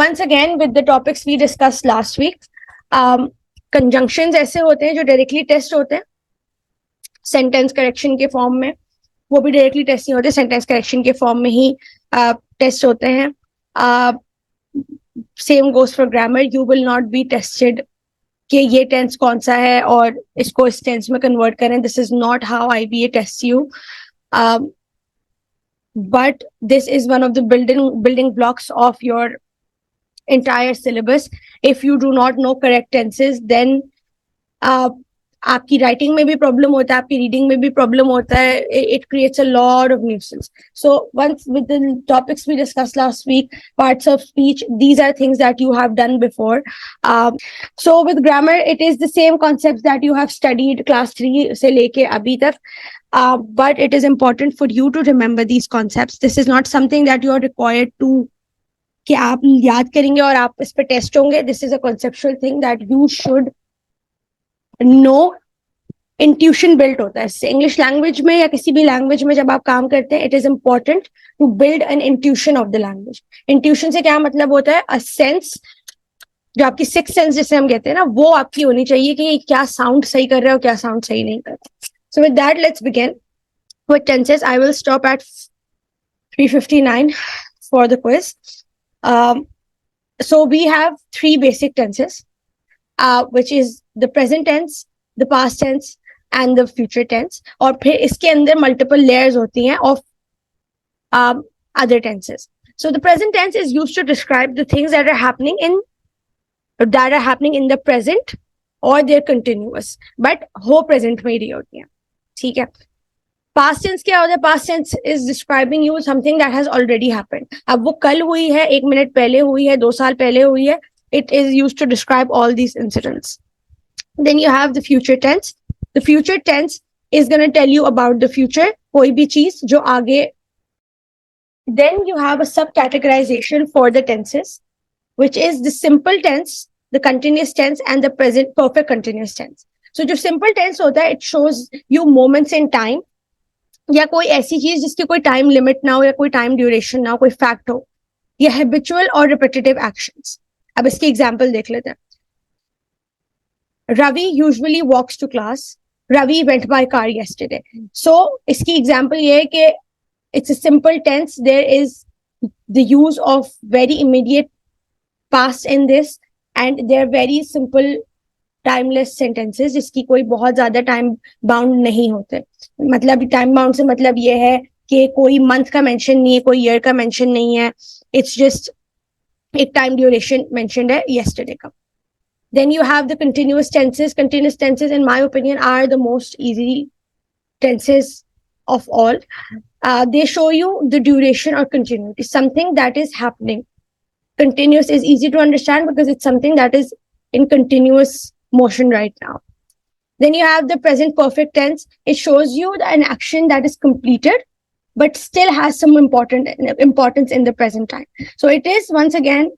once again with the topics we discussed last week. Conjunctions ऐसे होते हैं जो directly test होते हैं sentence correction के form में, वो भी directly test नहीं होते, sentence correction के form में ही test होते हैं. Same goes for grammar. You will not be tested कि ये टेंस कौन सा है और इसको इस टेंस में कन्वर्ट करें. This is not how IBA test you, but this is one of the building blocks of your entire syllabus. If you do not know correct tenses, then आपकी राइटिंग में भी प्रॉब्लम होता है, आपकी reading में भी problem होता है. It creates a lot of nuisance. So once with the topics we discussed last week, parts of speech, these are things that you have done before. So with grammar it is the same concepts that you have studied class 3 से लेके अभी तक, but it is important for you to remember these concepts. This is not something that you are required to कि आप याद करेंगे और आप इस पे टेस्ट होंगे. This is a conceptual thing that you should know. Intuition built होता है इससे. इंग्लिश लैंग्वेज में या किसी भी लैंग्वेज में जब आप काम करते हैं, it is important to build an intuition of the language. Intuition से क्या मतलब होता है? अ सेंस, जो आपकी सिक्स सेंस जिसे हम कहते हैं ना, वो आपकी होनी चाहिए कि क्या साउंड सही कर रहा है और क्या साउंड सही नहीं कर रहा. So with that let's begin with tenses. I will stop at 359 for the quiz. So we have three basic tenses, which is the present tense, the past tense, and the future tense. और फिर इसके अंदर multiple layers होती हैं of other tenses. So the present tense is used to describe the things that are happening in the present or they're continuous. But हो present में ही रही होती हैं. ठीक है. Past tense क्या होता है? Past tense is describing you something that has already happened. अब वो कल हुई है, 1 मिनट पहले हुई है, 2 साल पहले हुई है. It is used to describe all these incidents. Then you have the future tense. The future tense is going to tell you about the future, कोई भी चीज जो आगे. Then you have a subcategorization for the tenses, which is the simple tense, the continuous tense, and the present perfect continuous tense. So जो simple tense होता है, it shows you moments in time, या कोई ऐसी चीज जिसकी कोई time limit ना हो या कोई टाइम ड्यूरेशन ना हो, कोई फैक्ट हो, या हैबिचुअल और रिपीटेटिव एक्शंस. अब इसकी एग्जांपल देख लेते हैं. Ravi usually walks to class. Ravi went by car yesterday. So इसकी एग्जांपल ये है कि it's a simple tense. There is the use of very immediate past in this and they are very simple timeless sentences जिसकी कोई बहुत ज्यादा time bound नहीं होते. मतलब टाइम बाउंड से मतलब ये है कि कोई मंथ का मेंशन नहीं है, कोई ईयर का मेंशन नहीं है. इट्स जस्ट एक टाइम ड्यूरेशन मेंशन्ड है येस्टरडे का. Then you have the continuous tenses. Continuous tenses, in my opinion, are the most easy tenses of all. They show you the duration or continuity, something that is happening. Continuous is easy to understand because it's something that is in continuous motion right now. Then you have the present perfect tense. It shows you an action that is completed, but still has some importance in the present time. So it is once again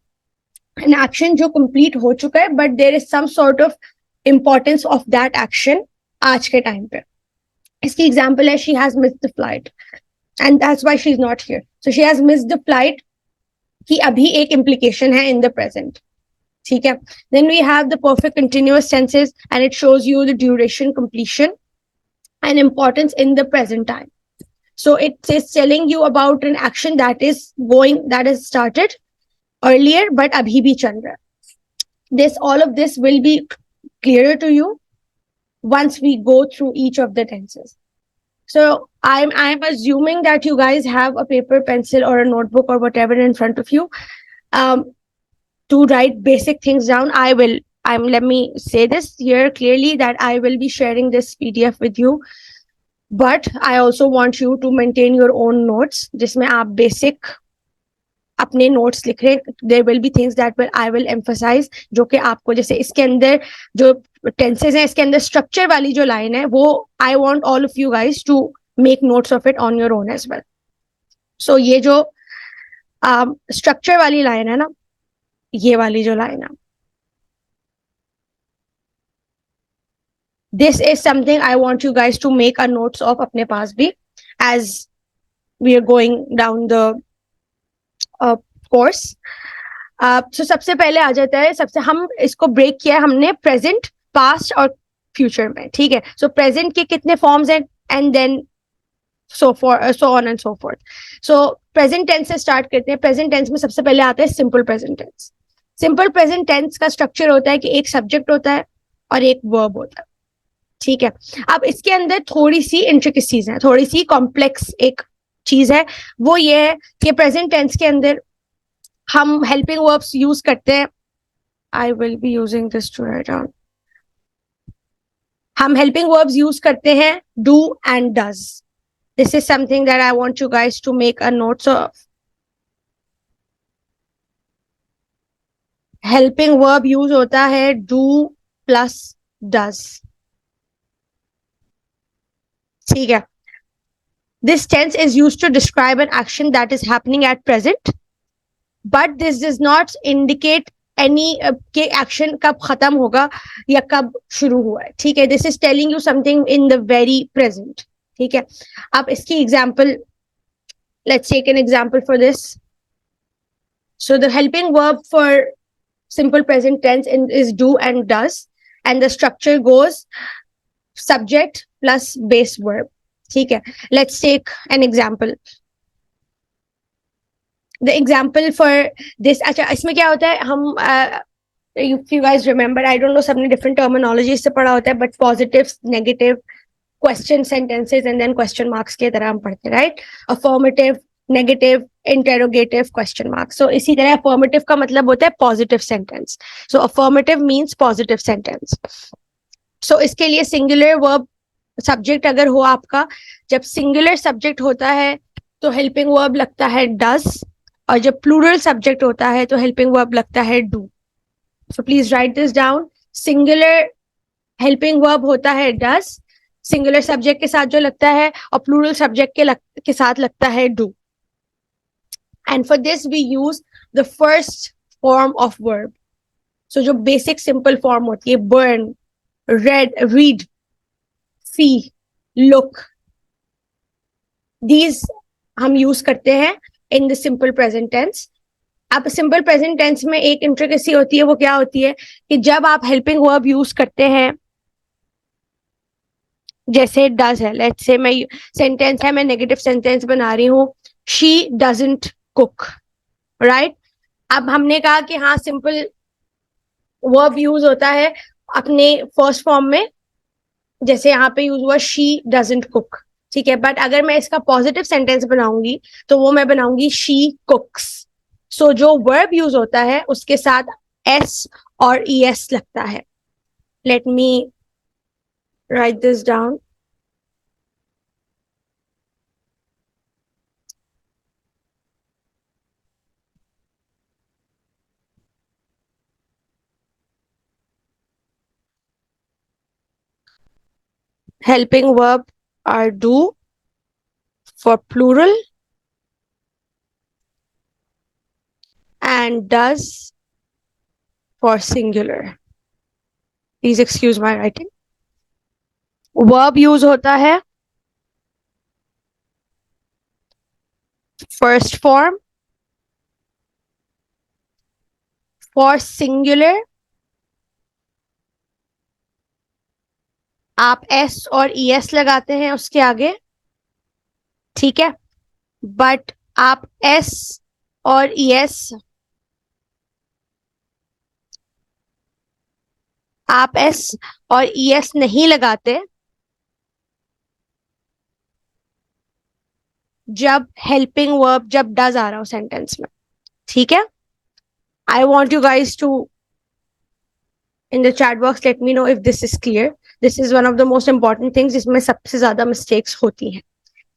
an action जो complete हो चुका है, but there is some sort of importance of that action आज के time पे. इसकी example है she has missed the flight, and that's why she's not here. So she has missed the flight की अभी एक implication है in the present. ठीक है. Then we have the perfect continuous tenses, and it shows you the duration, completion, and importance in the present time. So it is telling you about an action that has started earlier but abhi bhi chal raha hai. All of this will be clearer to you once we go through each of the tenses. So I'm assuming that you guys have a paper, pencil, or a notebook or whatever in front of you to write basic things down. Let me say this here clearly that I will be sharing this PDF with you, but I also want you to maintain your own notes जिसमें आप basic अपने notes लिख रहे. There will be things that I will emphasise, जो कि आपको, जैसे इसके अंदर जो टेंसेस हैं, इसके अंदर स्ट्रक्चर वाली जो लाइन है, वो I want all of you guys to make notes of it on your own as well. So ये जो स्ट्रक्चर वाली लाइन है ना, ये वाली जो लाइन है, this is something I want you guys to make a notes of अपने पास भी as we are going down the course. तो सबसे पहले आ जाता है, सबसे हम इसको ब्रेक किया है हमने प्रेजेंट, पास्ट और फ्यूचर में, ठीक है। सो प्रेजेंट के कितने फॉर्म्स हैं, and then so on and so forth. So present tense से स्टार्ट करते हैं। प्रेजेंट टेंस में सबसे पहले आता है simple present tense. Simple present tense का स्ट्रक्चर होता है कि एक सब्जेक्ट होता है और एक वर्ब होता है, ठीक है। अब इसके अंदर थोड़ी सी इंट्रिकेसीज है, थोड़ी सी कॉम्प्लेक्स एक चीज है, वो ये है कि प्रेजेंट टेंस के अंदर हम हेल्पिंग वर्ब्स यूज करते हैं। I will be using this to write down. हम हेल्पिंग वर्ब्स यूज करते हैं do and does. This is something that I want you guys to make a notes of. Helping verb use होता है do plus does, ठीक है। This tense is used to describe an action that is happening at present, but this does not indicate any के action कब खत्म होगा या कब शुरू हुआ है, ठीक है। This is telling you something in the very present, ठीक है। अब इसकी example, let's take an example for this. So the helping verb for simple present tense is do and does, and the structure goes subject plus base verb, ठीक है। Let's take an example. The example for this, अच्छा इसमें क्या होता है, हम if you guys remember, I don't know, सबने different terminology से पढ़ा होता है, but positive, negative, question sentences and then question marks के तरह हम पढ़ते हैं, right? Affirmative, negative, interrogative, question marks. So इसी तरह affirmative का मतलब होता है positive sentence. So affirmative means positive sentence. So इसके लिए singular verb subject अगर हो आपका, जब singular subject होता है तो helping verb लगता है does, और जब प्लूरल सब्जेक्ट होता है तो हेल्पिंग वर्ब लगता है do. So please right this down. Singular helping verb होता है डज, सिंगुलर सब्जेक्ट के साथ जो लगता है, और प्लूरल सब्जेक्ट के साथ लगता है do. And for this we use the first form of verb. So जो बेसिक सिंपल फॉर्म होती है, burn, red, read, see, look, these हम यूज करते हैं in the simple present tense. अब सिंपल प्रेजेंट टेंस में एक इंट्रिकेसी होती है, वो क्या होती है कि जब आप हेल्पिंग वर्ब यूज करते हैं, जैसे डज है, लेट्स से मैं सेंटेंस है, मैं नेगेटिव सेंटेंस बना रही हूँ, शी डजंट कुक, राइट। अब हमने कहा कि हाँ सिंपल वर्ब यूज होता है अपने फर्स्ट फॉर्म में, जैसे यहाँ पे यूज हुआ शी डजंट कुक, ठीक है। बट अगर मैं इसका पॉजिटिव सेंटेंस बनाऊंगी तो वो मैं बनाऊंगी शी कुक्स। सो जो वर्ब यूज होता है उसके साथ एस और ई एस लगता है। Let me right this down. Helping verb are do for plural and does for singular. Please excuse my writing. Verb use होता है first form for singular, आप एस और ई एस लगाते हैं उसके आगे, ठीक है। बट आप एस और ई एस, आप एस और ई एस नहीं लगाते जब हेल्पिंग वर्ब, जब डज आ रहा हो सेंटेंस में, ठीक है। I want you guys to in the chat box let me know if this is clear. This is one of the most important things जिसमें सबसे ज्यादा मिस्टेक्स होती हैं,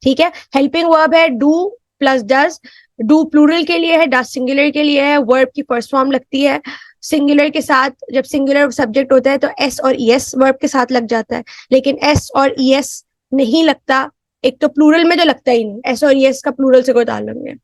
ठीक है। हेल्पिंग वर्ब है do plus does. Do plural के लिए है, डज सिंगुलर के लिए है। वर्ब की फर्स्ट फॉर्म लगती है सिंगुलर के साथ, जब सिंगुलर सब्जेक्ट होता है तो एस और ई एस वर्ब के साथ लग जाता है, लेकिन एस और ई एस नहीं लगता। एक तो प्लूरल में तो लगता ही नहीं, एस और ई एस का प्लूरल से कोई ताल्लुक नहीं है।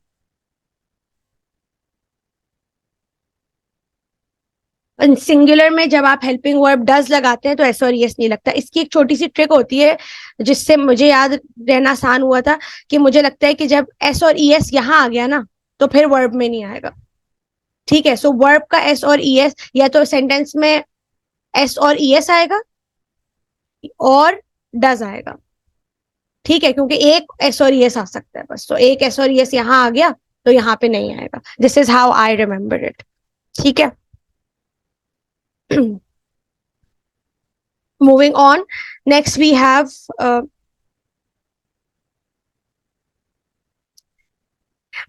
सिंगुलर में जब आप हेल्पिंग वर्ब डज लगाते हैं तो एस और यस नहीं लगता। इसकी एक छोटी सी ट्रिक होती है जिससे मुझे याद रहना आसान हुआ था, कि मुझे लगता है कि जब एस और ई एस यहाँ आ गया ना तो फिर वर्ब में नहीं आएगा। ठीक है, सो वर्ब का एस और ई एस, या तो सेंटेंस में एस और ई एस आएगा और डज आएगा। ठीक है, क्योंकि एक एस और ई एस आ सकता है बस, तो एक एस और ई एस यहाँ आ गया तो यहाँ पे नहीं आएगा। This is how I remember it. ठीक है। Moving on, next we have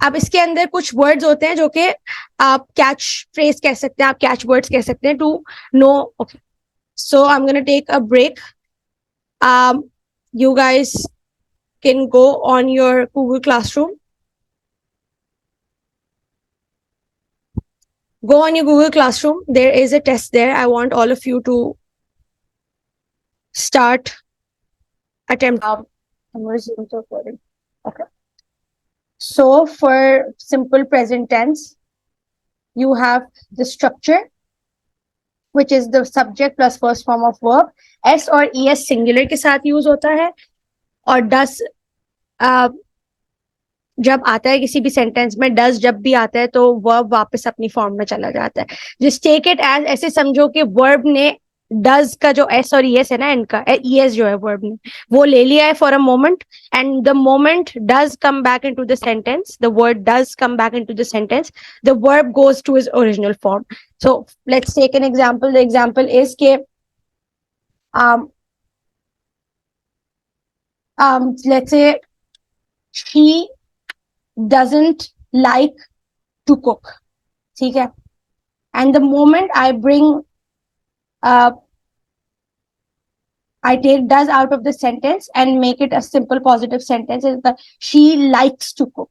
अब इसके अंदर कुछ वर्ड्स होते हैं जो कि आप कैच फ्रेज कह सकते हैं, आप कैच वर्ड्स कह सकते हैं to know. Okay, so I am gonna take a break. You guys can go on your Google Classroom. Go on your Google Classroom. There is a test there. I want all of you to start attempt. I'm resume the recording. Okay. So for simple present tense, you have the structure, which is the subject plus first form of verb. S और es singular के साथ use होता है, और does जब आता है किसी भी सेंटेंस में, डज जब भी आता है तो वर्ब वापस अपनी फॉर्म में चला जाता है। जस्ट टेक इट एज, ऐसे समझो कि वर्ब ने डज का जो एस और ईएस है ना, इनका ईएस जो है वर्ब ने वो ले लिया है for a moment, and the moment does come back into the sentence, the word does come back into the sentence, the verb goes to his original form. So let's take an example. The example is के let's say she doesn't like to cook. ठीक है, and the moment I bring I take does out of the sentence and make it a simple positive sentence, is that she likes to cook.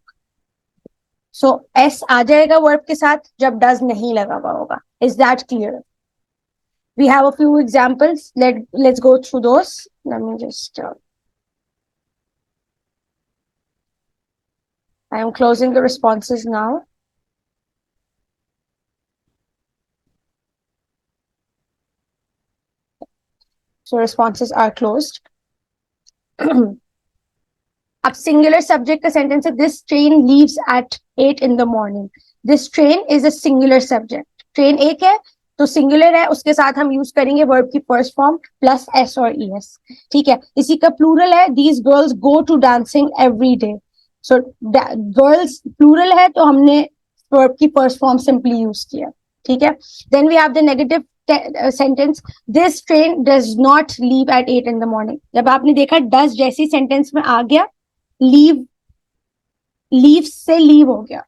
So s आ जाएगा verb के साथ जब does नहीं लगा हुआ होगा. Is that clear? We have a few examples. Let's go through those. Let me just I am closing the responses now. So responses are closed. अब singular subject का sentence है, this train leaves at 8 in the morning. This train is a singular subject. Train एक है तो singular है, उसके साथ हम use करेंगे verb की first form plus s और es. ठीक है, इसी का plural है, these girls go to dancing every day. So girls plural है तो हमने verb की first form simply use किया. ठीक है, then we have the negative sentence, this train does not leave at 8 in the morning. जब आपने देखा does जैसी sentence में आ गया, लीव से लीव हो गया।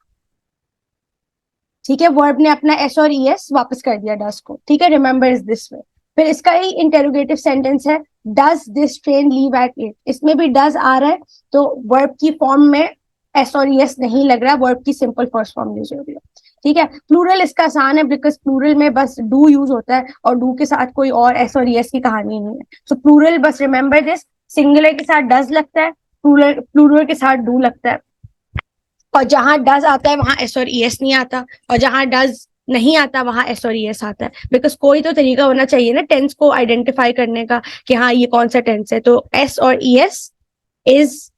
ठीक है, वर्ब ने अपना एस और ईएस वापस कर दिया डस को। ठीक है, रिमेंबर इज दिस वे। फिर इसका ही इंटेरोगेटिव सेंटेंस है, does this train leave at 8। इसमें भी डज आ रहा है तो वर्ब की फॉर्म में एस और ईएस नहीं लग रहा, वर्ब की सिंपल फर्स्ट फॉर्म यूज हो रही है। ठीक है, प्लूरल इसका आसान है बिकॉज प्लूरल में बस डू यूज होता है और डू के साथ कोई और एस और ईएस की कहानी नहीं है। सो प्लूरल बस रिमेंबर दिस, सिंगुलर के साथ डज लगता है, प्लूरल के साथ डू लगता है, और जहां डज आता है वहां एस और ईएस नहीं आता, और जहां डज नहीं आता वहां एस और ईएस आता है। बिकॉज कोई तो तरीका होना चाहिए ना टेंस को आइडेंटिफाई करने का कि हाँ ये कौन सा टेंस है। तो एस और es is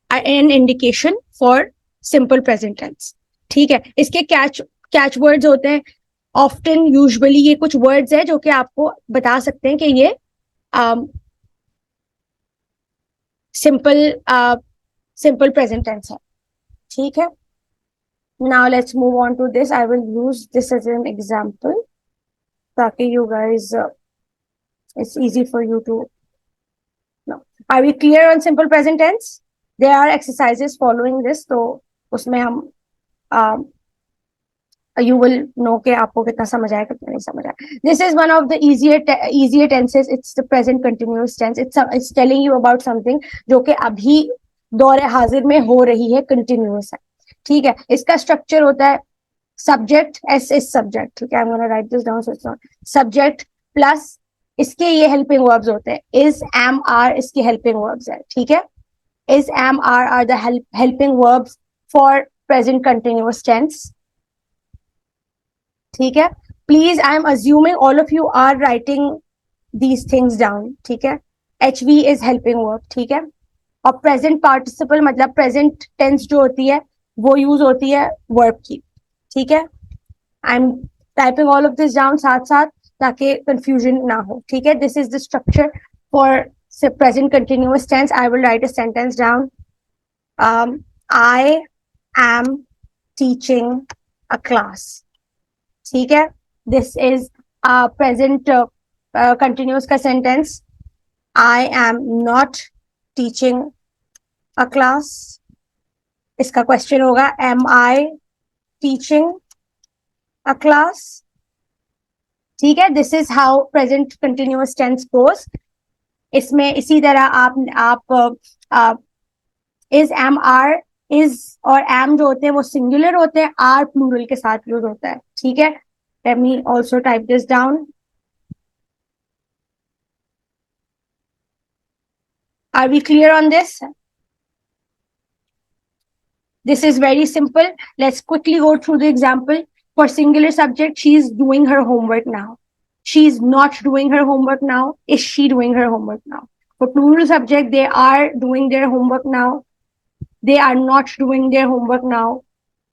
an indication for simple present tense. ठीक है, इसके कैच वर्ड्स होते हैं ऑफ्टन, यूजुअली ये कुछ वर्ड्स है जो कि आपको बता सकते हैं कि ये simple present tense है। ठीक है, now let's move on to this. I will use this as an example ताकि you guys it's easy for you to know. Are we clear on simple present tense? There are exercises following this, तो उसमें हम you will know कि आपको कितना समझ आया कितना नहीं समझ आया। This is one of the easier tenses. It's the present continuous tense. It's telling you about something जो कि अभी दौरे हाजिर में हो रही है, कंटिन्यूअस है। ठीक है, इसका स्ट्रक्चर होता है सब्जेक्ट, एस इज सब्जेक्ट। ठीक है, I am gonna write this down so it's not subject plus इसके ये हेल्पिंग वर्ब्स होते हैं, इज एम आर इसके हेल्पिंग वर्ब्स है। ठीक है, is am are the helping verbs for present continuous tense. ठीक है, please I am assuming all of you are writing these things down. ठीक है, h we is helping verb. ठीक है, और प्रेजेंट पार्टिसिपल मतलब प्रेजेंट टेंस जो होती है वो यूज होती है वर्ब की। ठीक है, I am typing all of this down साथ साथ ताकि कंफ्यूजन ना हो. ठीक है, this is the structure for present continuous tense. I will write a sentence down. I am teaching a class. ठीक है, this is a present continuous का sentence. I am not teaching a class. इसका question होगा am I teaching a class? ठीक है, this is how present continuous tense goes. इसमें इसी तरह आप इज एम आर इज और एम जो होते हैं वो सिंगुलर होते हैं, आर प्लूरल के साथ यूज होता है. ठीक है, let me also type this down. Are we clear on this? This is very simple. Let's quickly go through the example. For singular subject, she is doing her homework now. She is not doing her homework now. Is she doing her homework now? For plural subject, they are doing their homework now. They are not doing their homework now.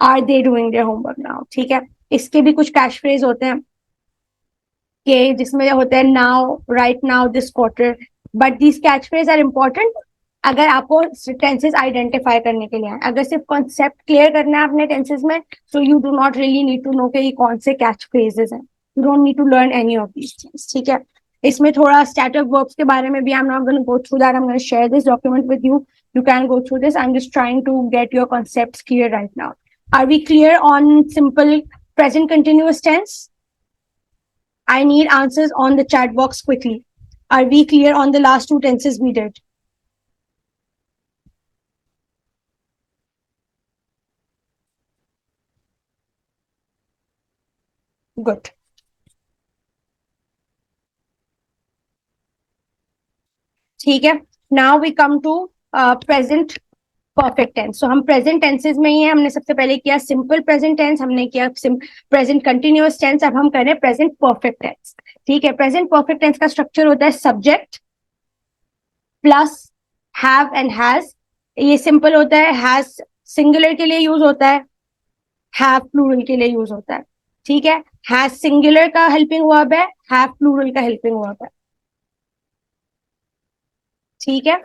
Are they doing their homework now? ठीक है, इसके भी कुछ catch phrase होते हैं कि जिसमें होते हैं now, right now, this quarter. But these catch phrases are important अगर आपको टेंसेस आइडेंटिफाई करने के लिए है. अगर सिर्फ कॉन्सेप्ट क्लियर करना है अपने टेंसेस में, so you do not really need to know कि ये कौन से कैच फ्रेजेस हैं. You don't need to learn any of these things. ठीक है, इसमें थोड़ा स्टैटिक वर्ब्स के बारे में भी I am not going to go through that. I am going to share this document with you. You can go through this. I'm just trying to get your concepts clear right now. Are we clear on simple present continuous tense? I need answers on the chat box quickly. Are we clear on the last two tenses we did? Good. ठीक है, now we come to present perfect tense. तो हम present tenses में ही है. हमने सबसे पहले किया सिंपल प्रेजेंट टेंस, हमने किया प्रेजेंट कंटिन्यूअस टेंस, अब हम कर रहे हैं प्रेजेंट परफेक्ट टेंस. ठीक है, प्रेजेंट परफेक्ट टेंस का स्ट्रक्चर होता है subject plus have and has. ये सिंपल होता है. हैज सिंगुलर के लिए यूज होता है, हैव प्लूरल के लिए यूज होता है. ठीक है, हैज सिंगुलर का हेल्पिंग वर्ब है, हैव प्लूरल का हेल्पिंग वर्ब है. ठीक है,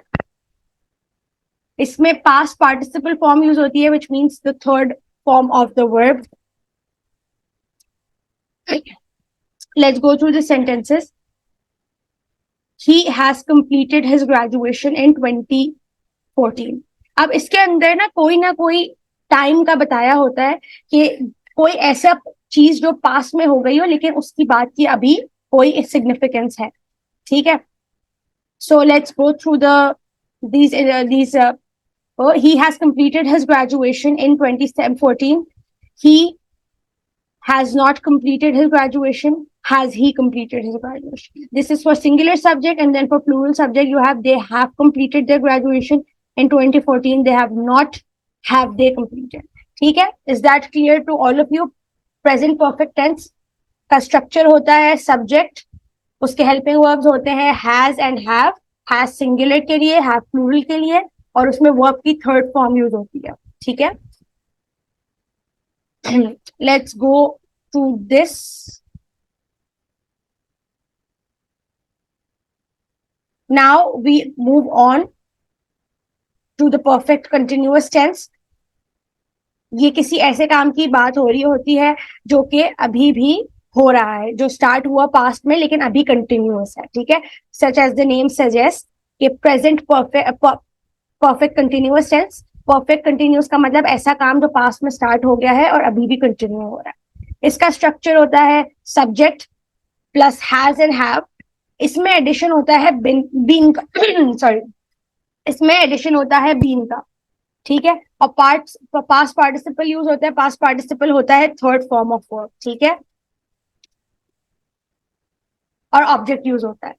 इसमें पास्ट पार्टिसिपल फॉर्म यूज होती है, which means the third form of the verb. Let's go through the sentences. He has completed his graduation in 2014. अब इसके अंदर ना कोई टाइम का बताया होता है कि कोई ऐसा चीज जो पास्ट में हो गई हो लेकिन उसकी बात की अभी कोई सिग्निफिकेंस है. ठीक है, so let's go through these he has completed his graduation in 2014. He has not completed his graduation. Has he completed his graduation? This is for singular subject, and then for plural subject you have they have completed their graduation in 2014. They have not. Have they completed? ठीक है, is that clear to all of you? Present perfect tense का structure होता है subject, उसके helping verbs होते हैं has and have. Has singular के लिए, have plural के लिए, और उसमें verb की third form यूज होती है. ठीक है, let's go to this. Now we move on to the perfect continuous tense. ये किसी ऐसे काम की बात हो रही होती है जो कि अभी भी हो रहा है, जो स्टार्ट हुआ पास्ट में लेकिन अभी कंटिन्यूअस है. ठीक है, such as the name suggest कि present perfect continuous tense. Perfect continuous का मतलब ऐसा काम जो पास्ट में स्टार्ट हो गया है और अभी भी कंटिन्यू हो रहा है. इसका स्ट्रक्चर होता है subject plus has and have. इसमें एडिशन होता है बीन का सॉरी इसमें एडिशन होता है बीन का. ठीक है, और पास्ट पार्टिसिपल यूज होता है. पास्ट पार्टिसिपल होता है थर्ड फॉर्म ऑफ वर्ब. ठीक है, और ऑब्जेक्ट यूज होता है.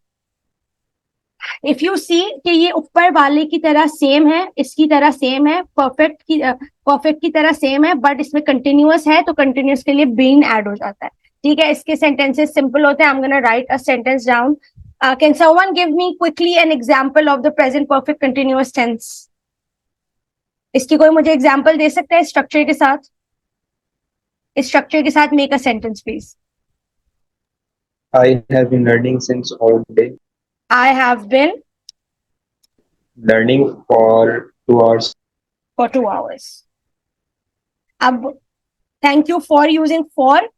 इफ यू सी कि ये ऊपर वाले की तरह सेम है, इसकी तरह सेम है, परफेक्ट की तरह सेम है, बट इसमें कंटिन्यूअस है तो कंटिन्यूअस के लिए बीन ऐड हो जाता है. ठीक है, इसके सेंटेंसेस सिंपल होते हैं. I am gonna write a sentence down. Can someone give me quickly an example of the present perfect continuous tense? इसकी कोई मुझे एग्जांपल दे सकता है स्ट्रक्चर के साथ? इस स्ट्रक्चर के साथ make a sentence please. I have been learning since all day. I have been Learning for 2 hours. for 2 hours. अब thank you for using for.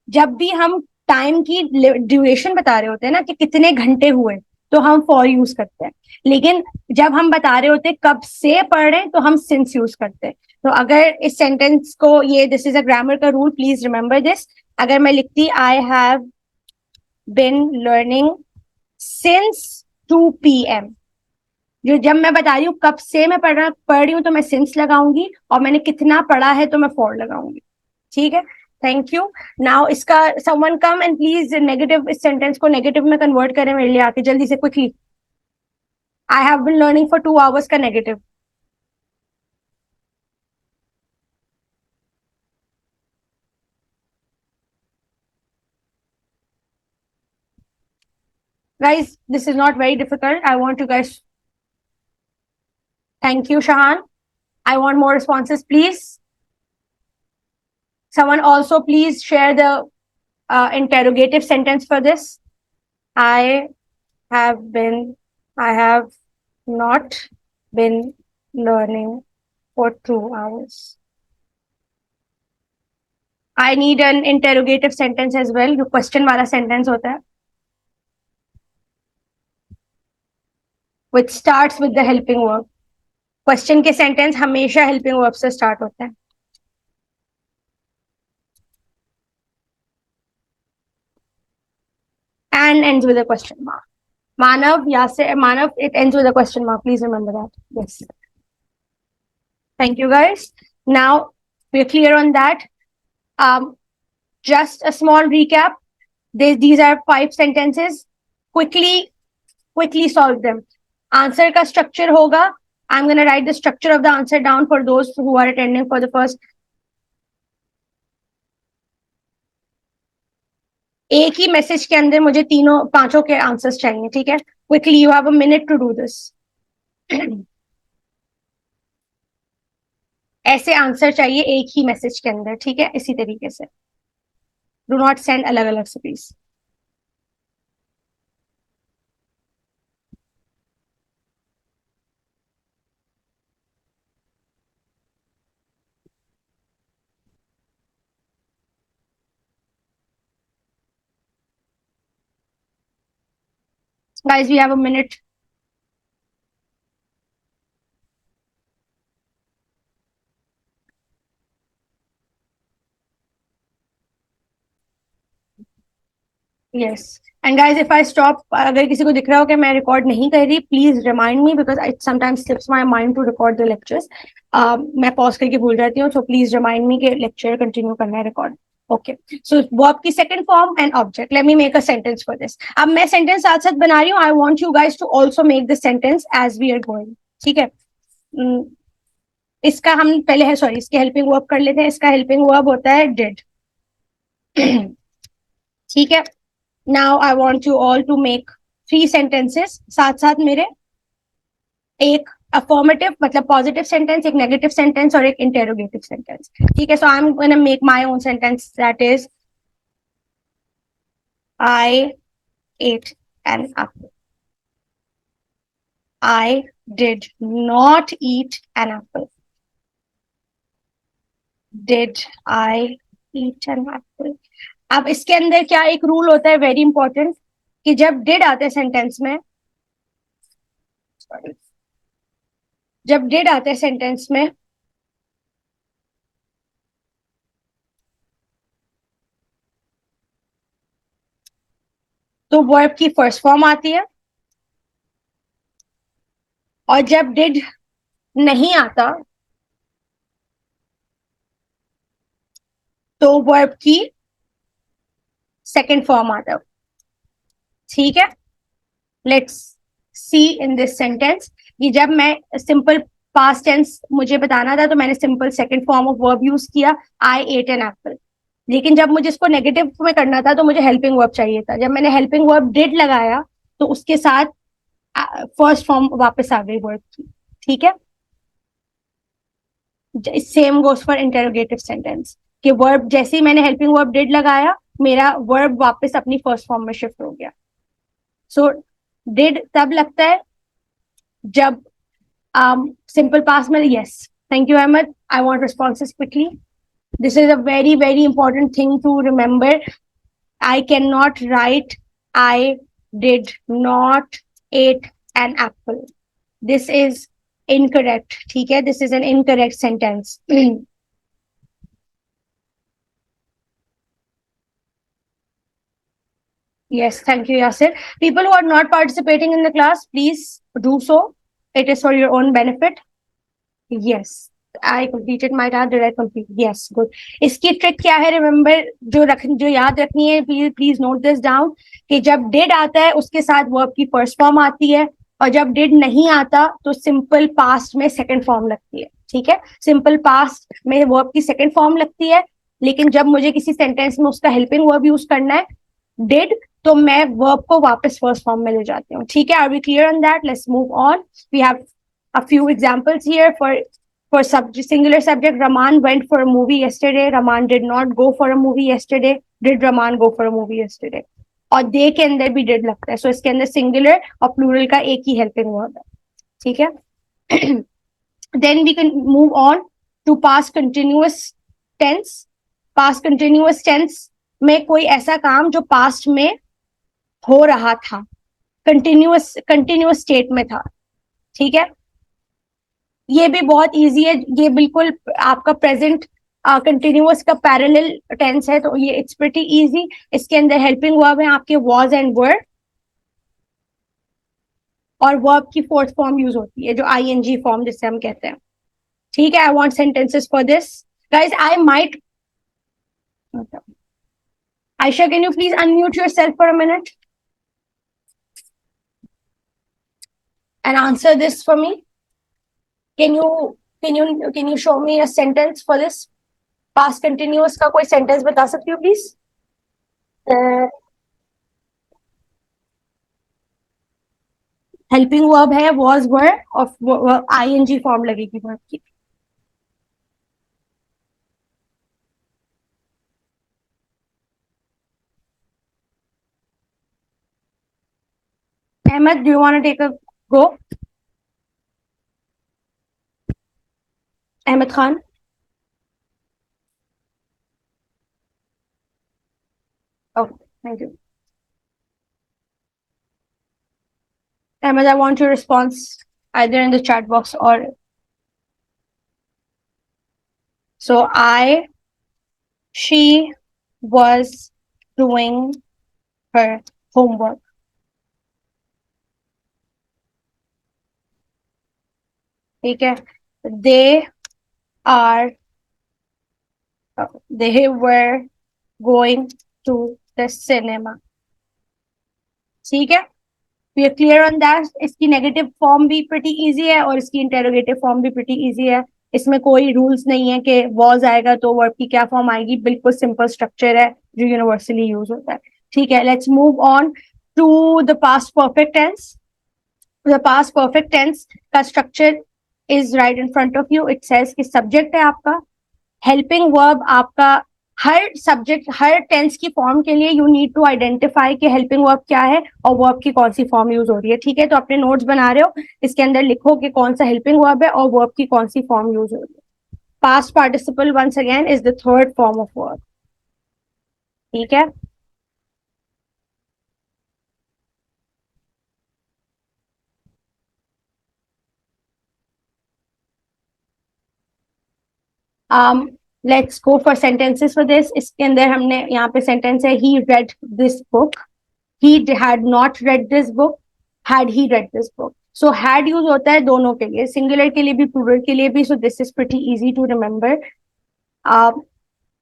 जब भी हम टाइम की ड्यूरेशन बता रहे होते हैं ना कि कितने घंटे हुए, तो हम फॉर यूज करते हैं. लेकिन जब हम बता रहे होते हैं कब से पढ़ रहे हैं, तो हम सिंस यूज करते हैं. तो अगर इस सेंटेंस को, ये दिस इज अ ग्रामर का रूल, प्लीज रिमेंबर दिस. अगर मैं लिखती I have been learning since 2 PM, जो जब मैं बता रही हूँ कब से मैं पढ़ रही हूँ, तो मैं सिंस लगाऊंगी, और मैंने कितना पढ़ा है तो मैं फॉर लगाऊंगी. ठीक है, थैंक यू. नाउ इसका someone come and please negative, इस सेंटेंस को नेगेटिव में कन्वर्ट करें मेरे लिए आके जल्दी से, quickly. I have been learning for 2 hours का negative. Guys, this is not very difficult. I want you guys. Thank you, Shahan. I want more responses, please. Someone also please share the interrogative sentence for this. I have not been learning for 2 hours. I need an interrogative sentence as well, जो question वाला sentence होता है, which starts with the helping verb. Question के sentence हमेशा helping verb से start होता है. And ends with a question mark. Manav, Yasir, Manav, it ends with a question mark. Please remember that. Yes. Thank you, guys. Now we're clear on that. Just a small recap. These are 5 sentences. Quickly solve them. Answer का structure होगा. I'm going to write the structure of the answer down for those who are attending for the first. एक ही message के अंदर मुझे पांचों के answers चाहिए. ठीक है, quickly, you have a minute to do this. ऐसे आंसर चाहिए एक ही मैसेज के अंदर. ठीक है, इसी तरीके से. डू नॉट सेंड अलग अलग से please. Guys, we have a minute. Yes. And guys, if I stop, अगर किसी को दिख रहा हो कि मैं रिकॉर्ड नहीं कर रही, please remind me, because it sometimes slips my mind to record the lectures. मैं पॉज करके भूल जाती हूँ, सो प्लीज रिमाइंड मी कि लेक्चर कंटिन्यू करना है, रिकॉर्ड. ओके, सो वर्ब की second form and object. Let me make a sentence for this. अब मैं सेंटेंस साथ साथ बना रही हूँ. I want you guys to also make this sentence as we are going. ठीक है, इसका हम पहले है, सॉरी, इसके हेल्पिंग वर्ब कर लेते हैं. इसका हेल्पिंग वर्ब होता है डिड. ठीक है, now I want you all to make 3 sentences साथ साथ मेरे. एक अफर्मेटिव मतलब पॉजिटिव सेंटेंस, एक नेगेटिव सेंटेंस और एक इंटेरोगेटिव सेंटेंस. ठीक है, so I am gonna make my own sentence, that is I ate an apple. I did not eat an apple. Did I eat an apple? अब इसके अंदर क्या एक रूल होता है वेरी इंपॉर्टेंट, कि जब डिड आते हैं सेंटेंस में, जब डिड आते हैं सेंटेंस में, तो वर्ब की फर्स्ट फॉर्म आती है. और जब डिड नहीं आता, तो वर्ब की सेकंड फॉर्म आता है. ठीक है, let's see in this sentence कि जब मैं सिंपल पास्ट टेंस मुझे बताना था, तो मैंने simple second form of verb use किया, आई एट एन एप्पल. लेकिन जब मुझे इसको नेगेटिव में करना था, तो मुझे हेल्पिंग वर्ब चाहिए था. जब मैंने हेल्पिंग वर्ब डिड लगाया, तो उसके साथ फर्स्ट फॉर्म वापस आ गई वर्ब की. ठीक है, same goes for interrogative sentence. कि वर्ब जैसे ही मैंने हेल्पिंग वर्ब डिड लगाया, मेरा वर्ब वापस अपनी फर्स्ट फॉर्म में शिफ्ट हो गया. सो डिड तब लगता है जब सिंपल पास्ट में. Yes, thank you Ahmed. I want responses quickly. This is a very, very important thing to remember. I cannot write I did not eat an apple. This is incorrect. ठीक है, this is an incorrect sentence. Yes, thank you, Yasir. People who are not participating in the class, please do so. It is for your own benefit. Yes, I completed my task. Did I complete? Yes, good. इसकी trick क्या है? Remember, जो याद रखनी है, please note this down, कि जब did आता है उसके साथ वर्ब की फर्स्ट फॉर्म आती है, और जब डिड नहीं आता तो सिंपल पास्ट में सेकंड फॉर्म लगती है. ठीक है, सिंपल पास्ट में वर्ब की सेकंड फॉर्म लगती है, लेकिन जब मुझे किसी सेंटेंस में उसका हेल्पिंग वर्ब यूज करना है, डिड, तो मैं वर्ब को वापस फर्स्ट फॉर्म में ले जाती हूँ. ठीक है, are we clear on that? Let's move on. We have a few examples here for singular subject. Raman went for a movie yesterday. Raman did not go for a movie yesterday. Did Raman go for a movie yesterday? और दे के अंदर भी did लगता है, सो इसके अंदर singular और plural का एक ही हेल्पिंग वर्ब है. ठीक है, then we can move on to past continuous tense. Past continuous tense में कोई ऐसा काम जो पास्ट में हो रहा था, कंटिन्यूअस स्टेट में था. ठीक है, ये भी बहुत इजी है. ये बिल्कुल आपका प्रेजेंट कंटिन्यूअस का पैरेलल टेंस है, तो ये इट्स प्रीटी इजी. इसके अंदर हेल्पिंग वर्ब है आपके वाज एंड वर, और वर्ब की फोर्थ फॉर्म यूज होती है जो आईएनजी फॉर्म जिसे हम कहते हैं. ठीक है, I want sentences for this guys. I might Aisha, can you please unmute yourself for a minute and answer this for me? Can you show me a sentence for this? Past continuous का कोई sentence बता सकती हो please? Helping verb है was were, और ING form लगेगी verb की. Ahmed, do you want to take a go? Ahmed Khan. Okay, thank you. Ahmed, I want your response either in the chat box or. So she was doing her homework. ठीक है, they are they were going to the cinema. ठीक है, we are clear on that. इसकी negative form भी pretty easy है और इसकी interrogative form भी pretty easy है. इसमें कोई रूल्स नहीं है कि was आएगा तो वर्ब की क्या फॉर्म आएगी. बिल्कुल सिंपल स्ट्रक्चर है जो यूनिवर्सली यूज होता है. ठीक है, let's move on to the past perfect tense. The past perfect tense का structure is right in front of you. It says कि सब्जेक्ट है आपका, हेल्पिंग वर्ब आपका. हर सब्जेक्ट, हर टेंस की फॉर्म के लिए यू नीड टू आइडेंटिफाई कि हेल्पिंग वर्ब क्या है और वर्ब की कौन सी फॉर्म यूज हो रही है. ठीक है, तो अपने नोट्स बना रहे हो, इसके अंदर लिखो कि कौन सा हेल्पिंग वर्ब है और वर्ब की कौन सी फॉर्म यूज हो रही है. Past participle once again is the third form of verb. ठीक है, let's go for sentences for this. इसके अंदर हमने यहाँ पे सेंटेंस है he read this book. He had not read this book. Had he read this book? So had use होता है दोनों के लिए, सिंगुलर के लिए भी प्लूरल के लिए भी. So this is pretty easy to remember.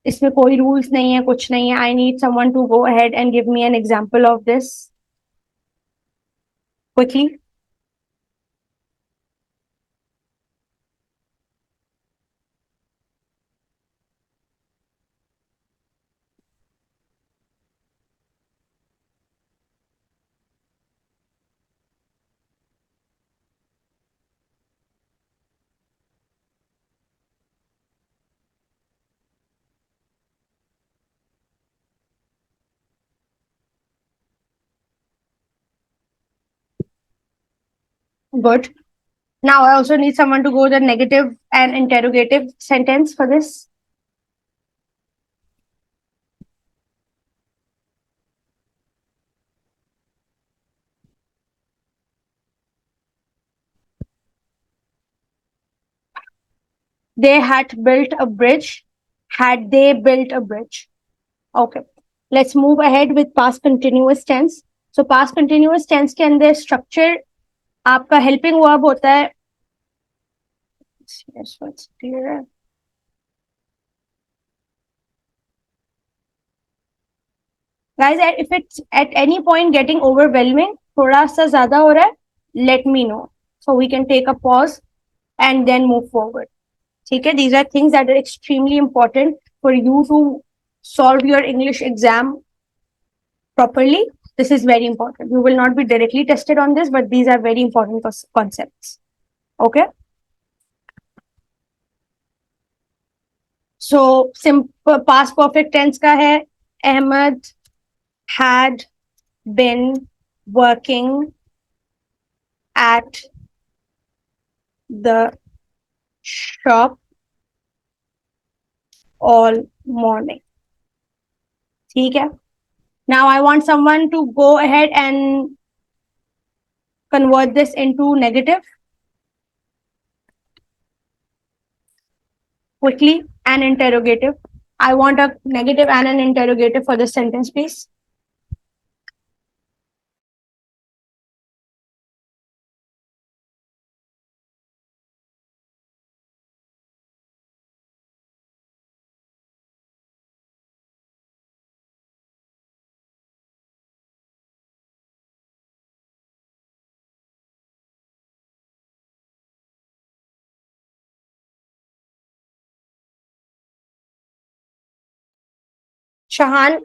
इसमें कोई रूल्स नहीं है, कुछ नहीं है. I need someone to go ahead and give me an example of this quickly. Good. Now I also need someone to go the negative and interrogative sentence for this. They had built a bridge. Had they built a bridge? Okay. Let's move ahead with past continuous tense. So past continuous tense के अंदर structure आपका helping verb होता है. Yes, what's clear? Guys, if it's at any point getting overwhelming, थोड़ा सा ज़्यादा हो रहा है, let me know. So we can take a pause and then move forward. Okay, these are things that are extremely important for you to solve your English exam properly. This is very important. You will not be directly tested on this, but these are very important concepts. Okay. So simple past perfect tense का है Ahmed had been working at the shop all morning. ठीक है. Now I want someone to go ahead and convert this into negative quickly and interrogative. I want a negative and an interrogative for this sentence, please. Shahan,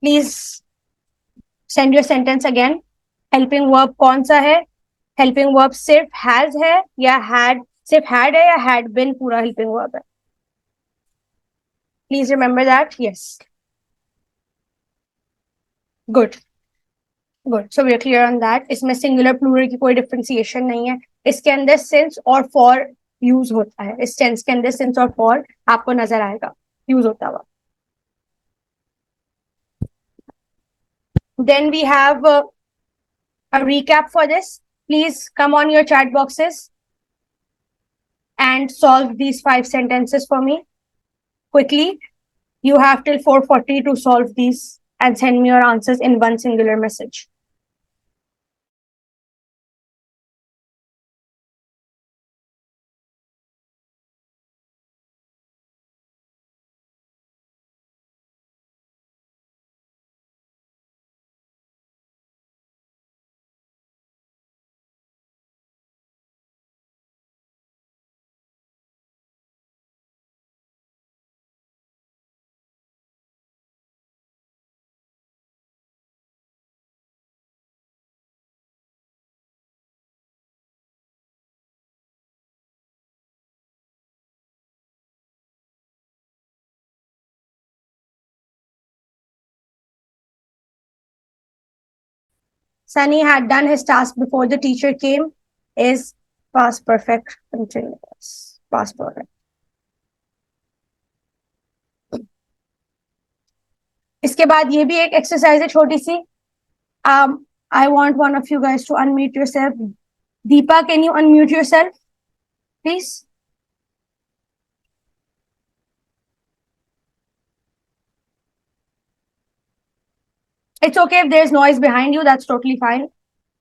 please send your sentence again. Helping verb कौन सा है? Helping verb सिर्फ has है या had सिर्फ had है या had been पूरा helping verb है? Please remember that. Yes. Good. Good. So we are clear on that. इसमें singular plural की कोई differentiation नहीं है. इसके अंदर since और for use होता है. इस tense के अंदर since और for आपको नजर आएगा use होता हुआ. Then we have a recap for this. Please come on your chat boxes and solve these 5 sentences for me quickly. You have till 4:40 to solve these and send me your answers in one singular message. Sunny had done his task before the teacher came is past perfect continuous. Past perfect. इसके बाद ये भी एक exercise है छोटी सी. I want one of you guys to unmute yourself. Deepa, can you unmute yourself, please? It's okay if there's noise behind you. That's totally fine.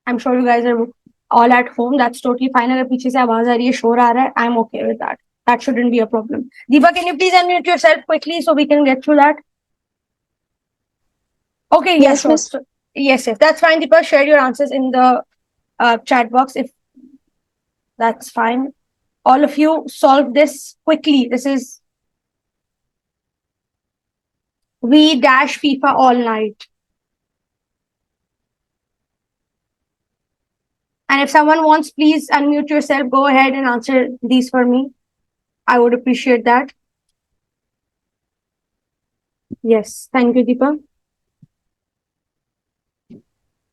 I'm sure you guys are all at home. That's totally fine. अगर पीछे से आवाज आ रही है, शोर आ रहा है, I'm okay with that. That shouldn't be a problem. Deepa, can you please unmute yourself quickly so we can get through that? Okay, yes, Yes, sure. Yes, that's fine. Deepa, share your answers in the chat box if that's fine. All of you solve this quickly. This is we dash FIFA all night. And if someone wants, please unmute yourself. Go ahead and answer these for me. I would appreciate that. Yes, thank you, Deepa.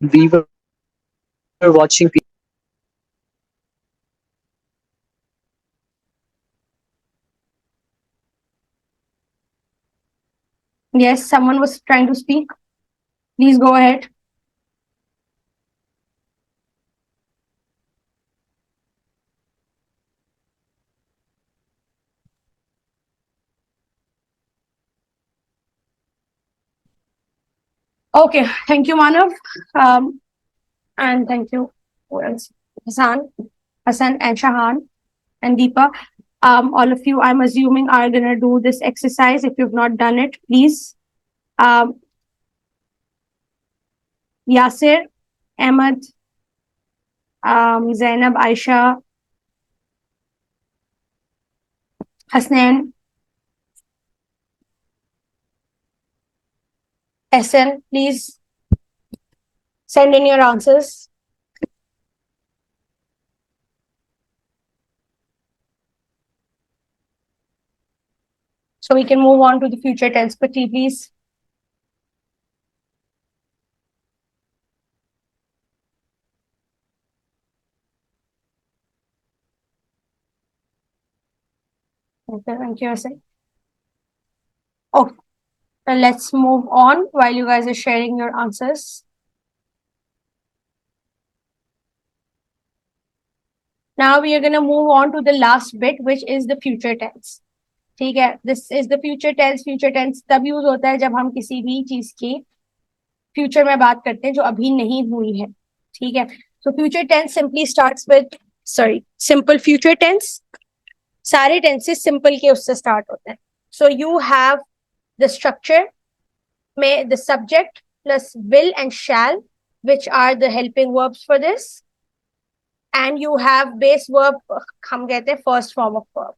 We were watching Yes, someone was trying to speak. Please go ahead. Okay, thank you, Manav. And thank you, who else? Hassan and Shahan and Deepa. All of you, I'm assuming, are gonna do this exercise. If you've not done it, please. Yasir, Ahmed, Zainab, Aisha, Hasnain, SN, please send in your answers. So we can move on to the future tense quickly, please. Okay, thank you, SN. Okay, so let's move on while you guys are sharing your answers. Now we are going to move on to the last bit, which is the future tense. ठीक है, this is the future tense. Future tense तब use होता है जब हम किसी भी चीज की फ्यूचर में बात करते हैं जो अभी नहीं हुई है. ठीक है, so future tense simply starts with simple future tense. सारे टेंसेस सिंपल के उससे स्टार्ट होते हैं. So you have the structure में the subject plus will and shall, which are the helping verbs for this. And you have base verb, हम कहते हैं first form of verb.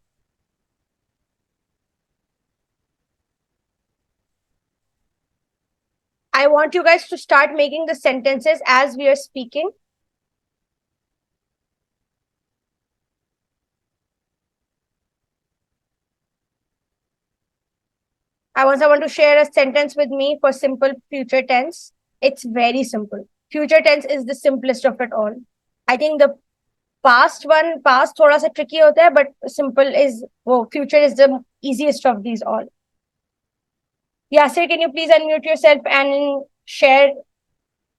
I want you guys to start making the sentences as we are speaking. I want someone to share a sentence with me for simple future tense. It's very simple. Future tense is the simplest of it all. I think the past थोड़ा सा tricky होता है, but future is the easiest of these all. Yasir, can you please unmute yourself and share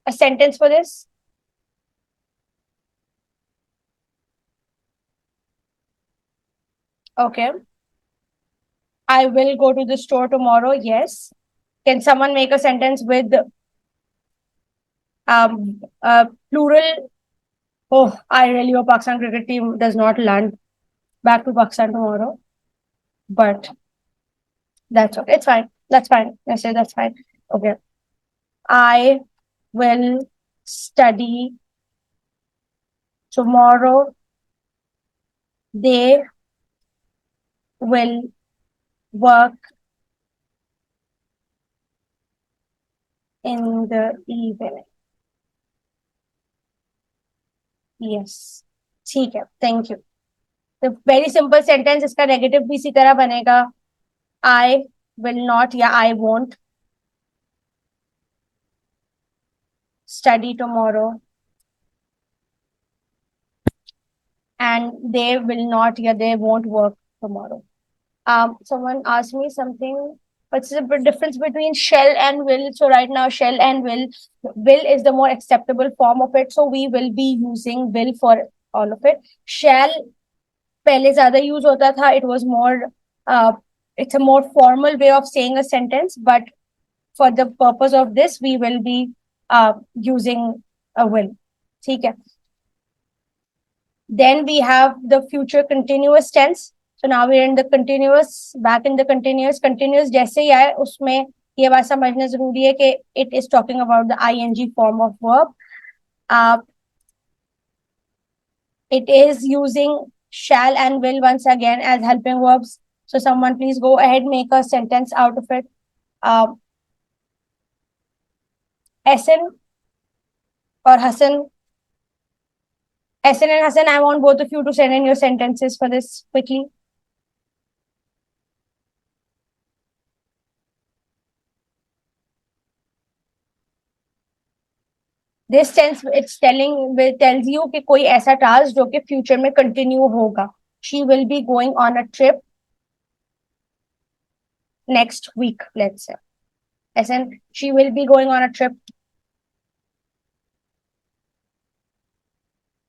a sentence for this? Okay. I will go to the store tomorrow. Yes. Can someone make a sentence with plural? Oh, I really hope Pakistan cricket team does not land back to Pakistan tomorrow. But that's okay. It's fine. That's fine. Yes, that's fine. Okay. I will study tomorrow. They will work in the evening. Yes. ठीक है. Thank you. The very simple sentence, इसका negative भी इसी तरह बनेगा. I will not या I won't study tomorrow. And they will not या they won't work tomorrow. Someone asked me something. What's the difference between shall and will? So right now, shall and will is the more acceptable form of it. So we will be using will for all of it. Shall पहले ज़्यादा use होता था. It was more, it's a more formal way of saying a sentence. But for the purpose of this, we will be using a will. ठीक है. Then we have the future continuous tense. So now we're in the continuous, back in the continuous. Continuous जैसे ही आए उसमें ये बात समझना जरूरी है कि it is talking about the ing form of verb. It is using shall and will once again as helping verbs. So someone please go ahead, make a sentence out of it. SN or Hassan. SN and Hassan, I want both of you to send in your sentences for this quickly. This tense, tells you कि कोई ऐसा task जो कि future में continue होगा. She will be going on a trip next week, let's say. as in she will be going on a trip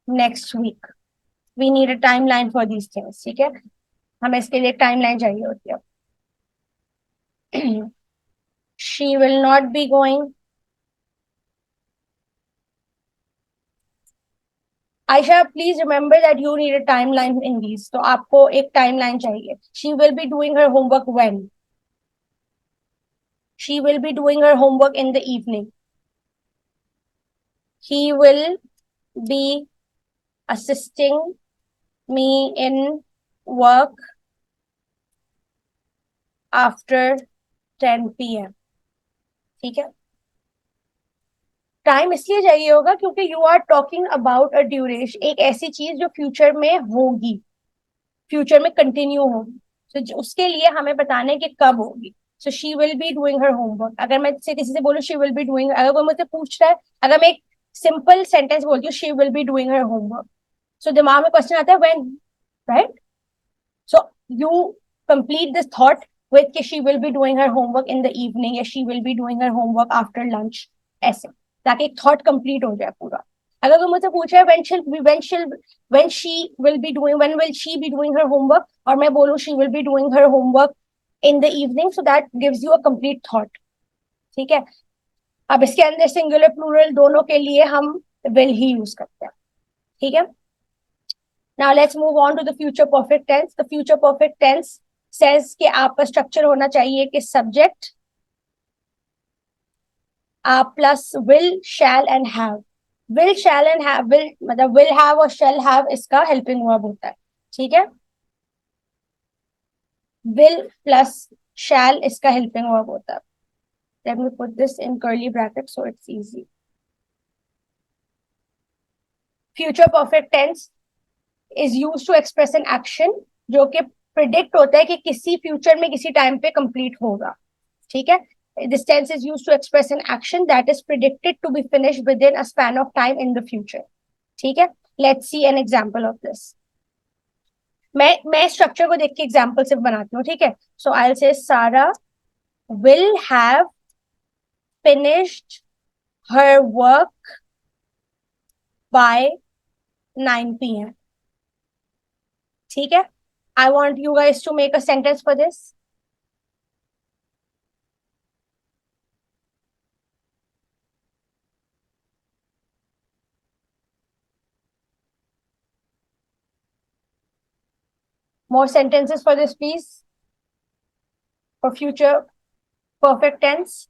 next week. We need a timeline for these things. ठीक है, हमें इसके लिए timeline चाहिए होती है. She will not be going. Aisha, please remember that you need a timeline in these. तो आपको एक timeline चाहिए. She will be doing her homework when? She will be doing her homework in the evening. He will be assisting me in work after 10 p.m. ठीक है, time इसलिए चाहिए होगा क्योंकि you are talking about a duration, एक ऐसी चीज जो फ्यूचर में होगी, फ्यूचर में कंटिन्यू होगी. तो उसके लिए हमें बताना है कि कब होगी. So she will be doing her homework. अगर मैं किसी से बोलूँ शी विल बी डूइंग, अगर कोई मुझसे पूछ रहा है, अगर मैं एक सिंपल सेंटेंस बोलती हूँ she will be doing her homework, so दिमाग में क्वेश्चन आता है when, right? So you complete this thought with कि she will be doing her homework in the evening या she will be doing her homework after lunch, ऐसे, ताकि एक thought complete हो जाए पूरा. अगर कोई मुझसे पूछे when she will be doing, when will she be doing her homework, और मैं बोलूँ she will be doing her homework in the evening, so that gives you a complete thought. ठीक है, अब इसके अंदर सिंगुलर प्लूरल दोनों के लिए हम will ही यूज करते हैं. ठीक है, now let's move on to the future perfect tense. The future perfect tense says कि आपका स्ट्रक्चर होना चाहिए कि subject plus will, shall and have. Will, shall and have, will मतलब विल हैव और शैल हैव इसका हेल्पिंग वर्ब होता है. ठीक है, विल प्लस शैल इसका हेल्पिंग वर्ब होता है. Let me put this in curly bracket so it's easy. Future perfect tense is used to express an action जो कि प्रिडिक्ट होता है कि किसी फ्यूचर में किसी टाइम पे कंप्लीट होगा. ठीक है, this tense is used to express an action that is predicted to be finished within a span of time in the future. ठीक है, let's see an example of this. मैं structure को देख के एग्जाम्पल सिर्फ बनाती हूँ. ठीक है, सो आई विल से सारा will have finished her work by 9 p.m. ठीक है, I want you guys to make a sentence for this. More sentences for this, please, for future perfect tense.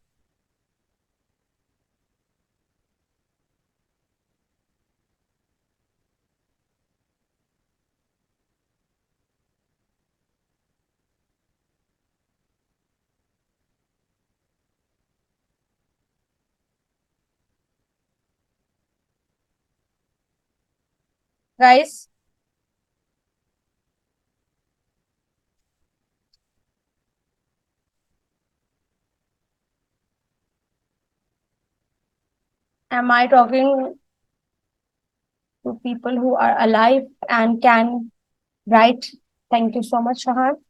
Guys, am I talking to people who are alive and can write? Thank you so much, Shahan.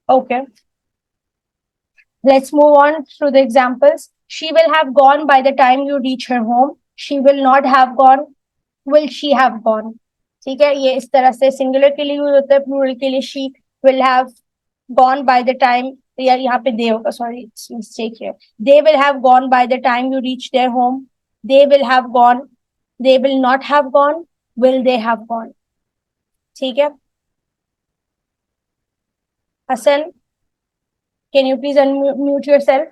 Okay, let's move on through the examples. She will have gone by the time you reach her home. She will not have gone. Will she have gone? ठीक है, ये इस तरह से singular के लिए use होता है, प्लूरल के लिए she will have gone by the time, या यहाँ पे they होगा, sorry, it's mistake here. They will have gone by the time you reach their home. They will have gone. They will not have gone. Will they have gone? ठीक है, Hassan, can you please unmute yourself?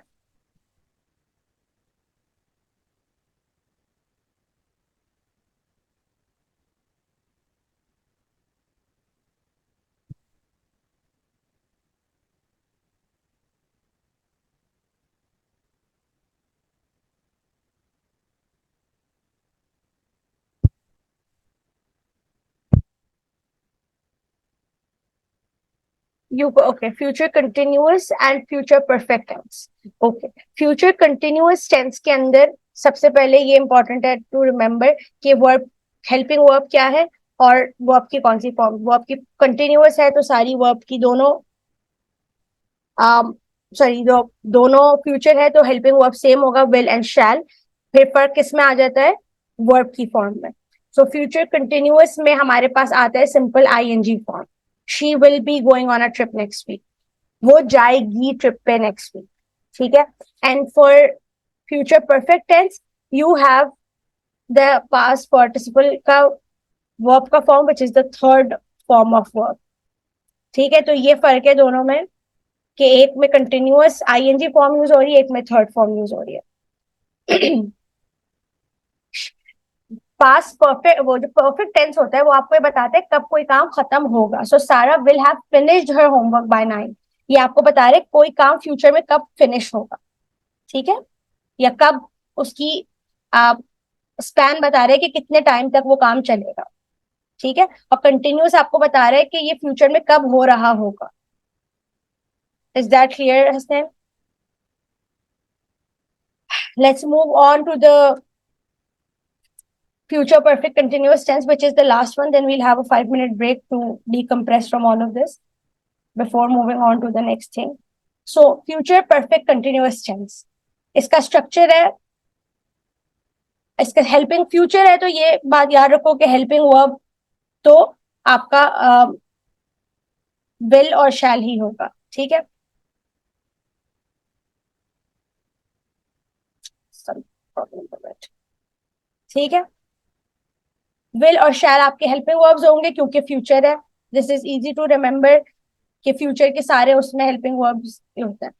you okay, future continuous and future perfect tense. Okay, future continuous tense के अंदर सबसे पहले ये important है to remember कि verb, helping verb क्या है और वर्ब की कौन सी फॉर्म। वर्ब की कंटिन्यूअस है तो सारी वर्ब की दोनों सॉरी दोनों फ्यूचर है तो हेल्पिंग वर्ब सेम होगा, विल एंड शैल। फिर फर्क किस में आ जाता है, वर्ब की फॉर्म में। सो फ्यूचर कंटिन्यूअस में हमारे पास आता है simple ING form. She will be going on a trip next week, वो जाएगी ट्रिप पे नेक्स्ट वीक, ठीक है। And for future perfect tense you have the past participle का वर्ब का form which is the third form of verb, ठीक है। तो ये फर्क है दोनों में कि एक में कंटिन्यूअस आईएनजी फॉर्म यूज हो रही है, एक में थर्ड फॉर्म यूज हो रही है। पास्ट परफेक्ट, वो जो परफेक्ट टेंस होता है वो आपको ये बताता है कब कोई काम खत्म होगा। So Sara will have finished her homework by 9, ये आपको बता रहे कोई काम फ्यूचर में कब फिनिश होगा, ठीक है, या कब उसकी स्पैन बता रहे कि कितने टाइम तक वो काम चलेगा, ठीक है। और कंटिन्यूअस आपको बता रहे हैं कि ये फ्यूचर में कब हो रहा होगा। Is that clear Hasnain? Let's move on to the future perfect continuous tense, which is the last one. Then we'll have a 5-minute break to decompress from all of this before moving on to the next thing. So future perfect continuous tense, इसका structure है, इसका helping future है, तो ये बात याद रखो कि हेल्पिंग वर्ब तो आपका विल और शैल ही होगा, ठीक है। ठीक है, विल और शैल आपके हेल्पिंग वर्ब्स होंगे क्योंकि फ्यूचर है। This is easy to remember कि फ्यूचर के सारे उसमें हेल्पिंग वर्ब्स होते हैं।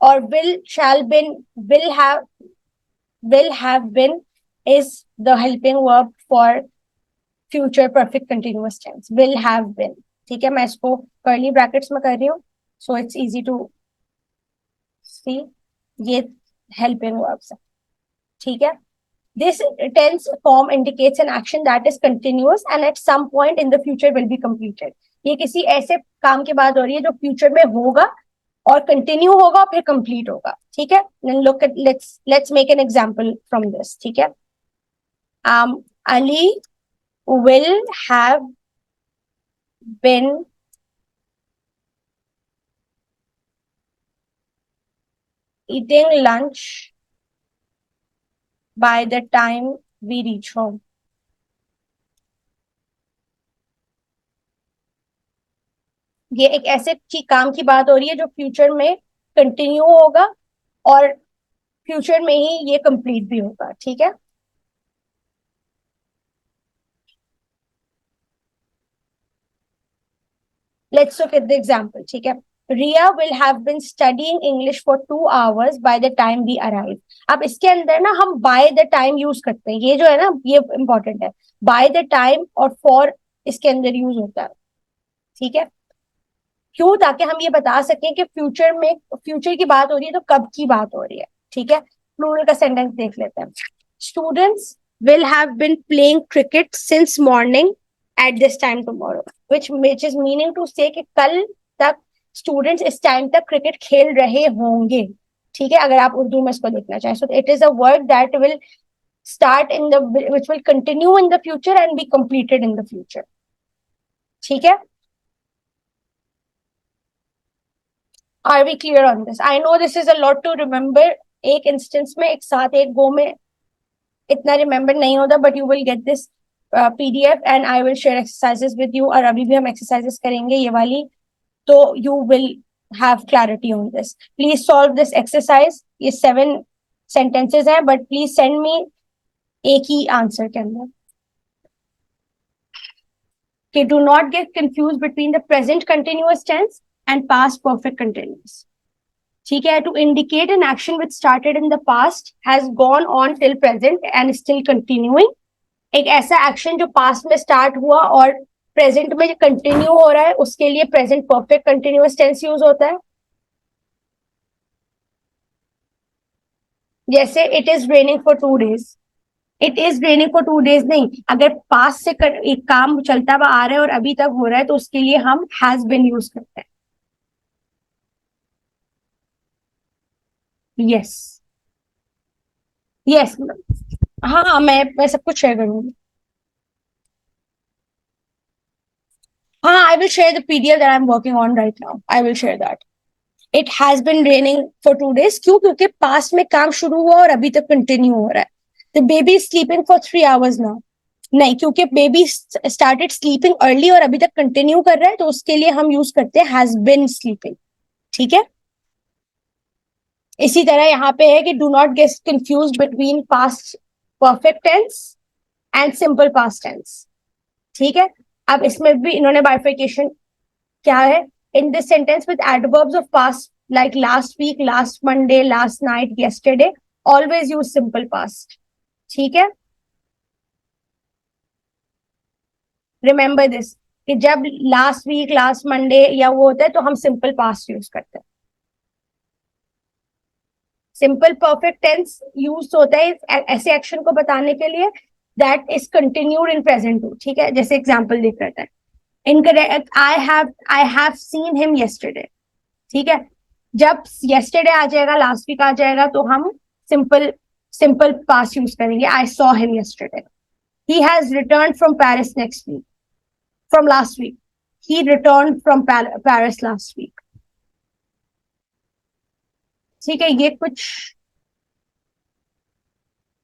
और will, shall been, will have been is the helping verb for future perfect continuous tense, will have been, ठीक है। मैं इसको कर्ली ब्रैकेट्स में कर रही हूँ सो इट्स इजी टू सी, ये हेल्पिंग वर्ब्स है, ठीक है। This tense form indicates an action that is continuous and at some point in the future will be completed. ये किसी ऐसे काम की बात हो रही है जो फ्यूचर में होगा और कंटिन्यू होगा फिर कंप्लीट होगा, ठीक है। Then look at, let's make an example from this, ठीक है। Ali will have been eating lunch by the time we reach home. ये एक ऐसे काम की बात हो रही है जो फ्यूचर में कंटिन्यू होगा और फ्यूचर में ही ये कंप्लीट भी होगा, ठीक है। Let's look at the example, ठीक है। Riya will have been studying English for 2 hours by the time we arrive. अब इसके अंदर ना हम बाय द टाइम यूज करते हैं, ये जो है ना ये इंपॉर्टेंट है। बाय द टाइम और फॉर इसके अंदर यूज होता है, ठीक है। क्यों? ताकि हम ये बता सकें कि फ्यूचर में, फ्यूचर की बात हो रही है तो कब की बात हो रही है, ठीक है। प्लूरल का सेंटेंस देख लेते हैं। Students will have been playing cricket since morning at this time tomorrow, which is meaning to say कि कल तक स्टूडेंट्स इस टाइम तक क्रिकेट खेल रहे होंगे, ठीक है। अगर आप उर्दू में इसको देखना चाहें, so it is a work that will start in the, which will continue in the future and be completed in the future, ठीक है। Are we clear on this? I know this is a lot to remember. एक instance में एक साथ एक गो में इतना remember नहीं होता, but you will get this PDF and I will share exercises with you. और अभी भी हम एक्सरसाइजेस करेंगे ये वाली, तो you will have clarity on this. Please solve this exercise. ये 7 सेंटेंसेस हैं, बट प्लीज सेंड मी एक ही आंसर के अंदर। कि do not get confuse between the present continuous tense and past perfect continuous, ठीक है। to indicate an action which started in the past has gone on till present and is still continuing, एक ऐसा action जो past में start हुआ और present में continue हो रहा है, उसके लिए present perfect continuous tense use होता है। जैसे it is raining for 2 days, it is raining for 2 days नहीं, अगर पास्ट से एक काम चलता हुआ आ रहा है और अभी तक हो रहा है तो उसके लिए हम हैज बीन यूज करते हैं, यस यस, हाँ हाँ, मैं सब कुछ शेयर करूंगी. हाँ, I will share the PDF that I'm working on right now. I will share that. It has been raining for 2 days. क्यों? क्योंकि पास्ट में काम शुरू हुआ और अभी तक कंटिन्यू हो रहा है. The baby is sleeping for 3 hours now. नहीं, क्योंकि बेबी स्टार्टेड स्लीपिंग अर्ली और अभी तक कंटिन्यू कर रहा है, तो उसके लिए हम यूज करते हैं हैज बिन स्लीपिंग. ठीक है. इसी तरह यहाँ पे है कि do not get confuse between past perfect tense and simple past tense. ठीक है. अब इसमें भी इन्होंने बाइफिकेशन क्या है. In this sentence with adverbs of past like last week, last Monday, last night, yesterday, always use simple past. ठीक है. रिमेंबर दिस कि जब लास्ट वीक, लास्ट मंडे या वो होता है तो हम सिंपल पास्ट यूज करते हैं. सिंपल परफेक्ट टेंस यूज होता है ऐसे एक्शन को बताने के लिए that is continued in present too. ठीक है. जैसे एग्जांपल देख रहे थे. Incorrect, I have seen him yesterday. ठीक है. जब yesterday आ जाएगा, लास्ट वीक आ जाएगा, तो हम सिंपल सिंपल पास्ट यूज करेंगे. I saw him yesterday. He has return from Paris next week, from last week. He return from Paris last week. ठीक है. ये कुछ.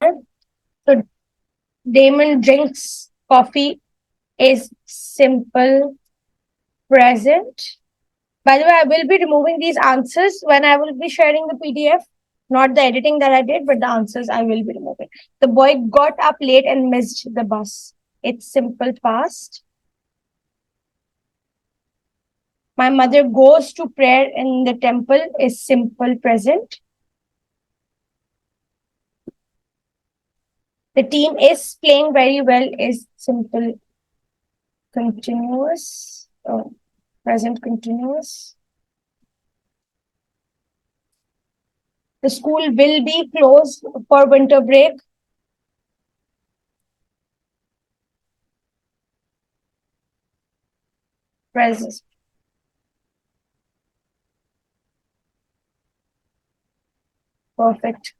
तो Damon drinks coffee is simple present. By the way, I will be removing these answers when I will be sharing the PDF. Not the editing that I did, but the answers I will be removing. The boy got up late and missed the bus. It's simple past. My mother goes to prayer in the temple is simple present. The team is playing very well is simple continuous. Present continuous. The school will be closed for winter break. Present. Perfect.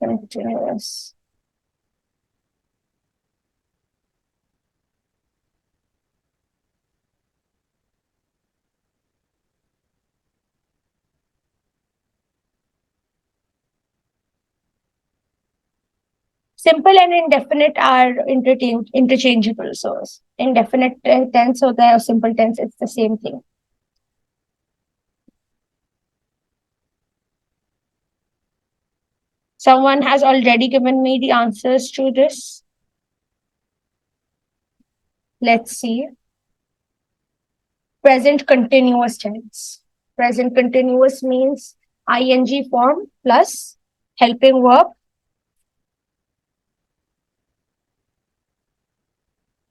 Continuous. Simple and indefinite are interchangeable. So indefinite tense होता है और simple tense, it's the same thing. Someone has already given me the answers to this. Let's see. Present continuous tense. Present continuous means ing form plus helping verb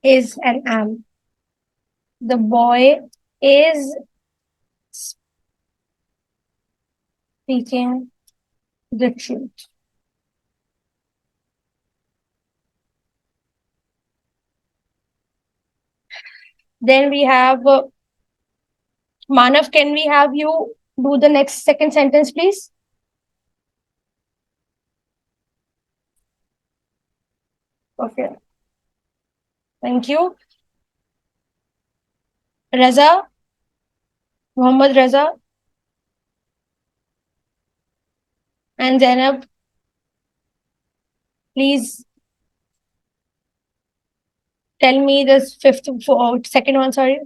is and am. The boy is speaking the truth. Then we have Manav, can we have you do the next second sentence, please? Okay. Thank you. Raza, Mohammad Raza, and Zainab, please tell me this second one, sorry.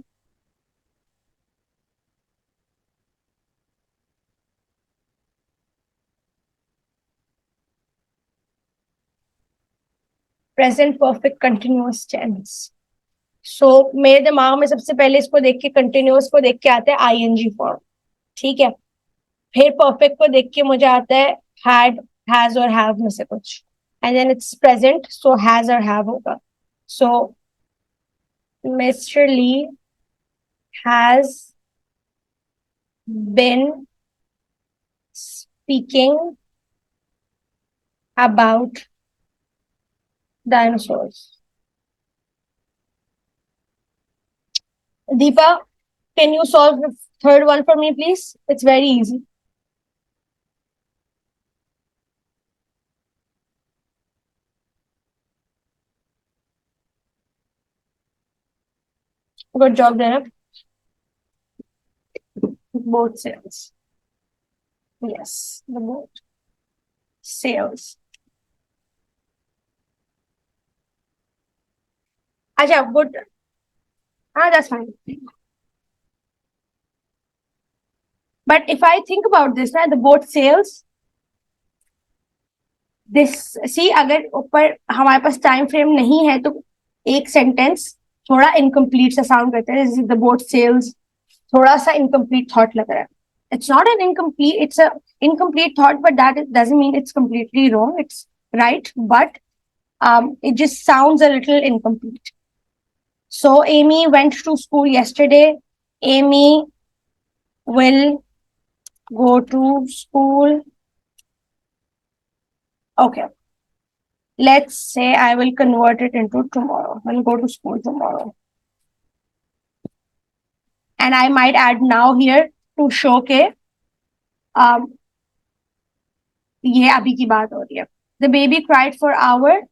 Present perfect continuous tense. So मेरे दिमाग में सबसे पहले इसको देख के continuous को देख के आता है आईएनजी फॉर्म. ठीक है. फिर परफेक्ट को देख के मुझे आता है had, has और have में से कुछ. And then it's present, so has or have होगा. So Mr. Lee has been speaking about dinosaurs. Deepa, can you solve the third one for me, please? It's very easy. Good job, Zainab. Boat sails. Yes, the boat sails. Acha, good. That's fine. But if I think about this, the boat sails. This see, अगर ऊपर हमारे पास time frame नहीं है तो एक sentence थोड़ा incomplete सा sound करता है. द बोट सेल्स थोड़ा सा इनकम्प्लीट थॉट लग रहा है. It's not an incomplete, it's a incomplete thought, but that doesn't mean it's completely wrong. It's right, but it just sounds a little incomplete. So Amy went to school yesterday. Amy will go to school. Okay. Let's say I will convert it into tomorrow. I'll go to school tomorrow. And I might add now here to show के ये अभी की बात हो रही है. The baby cried for hours.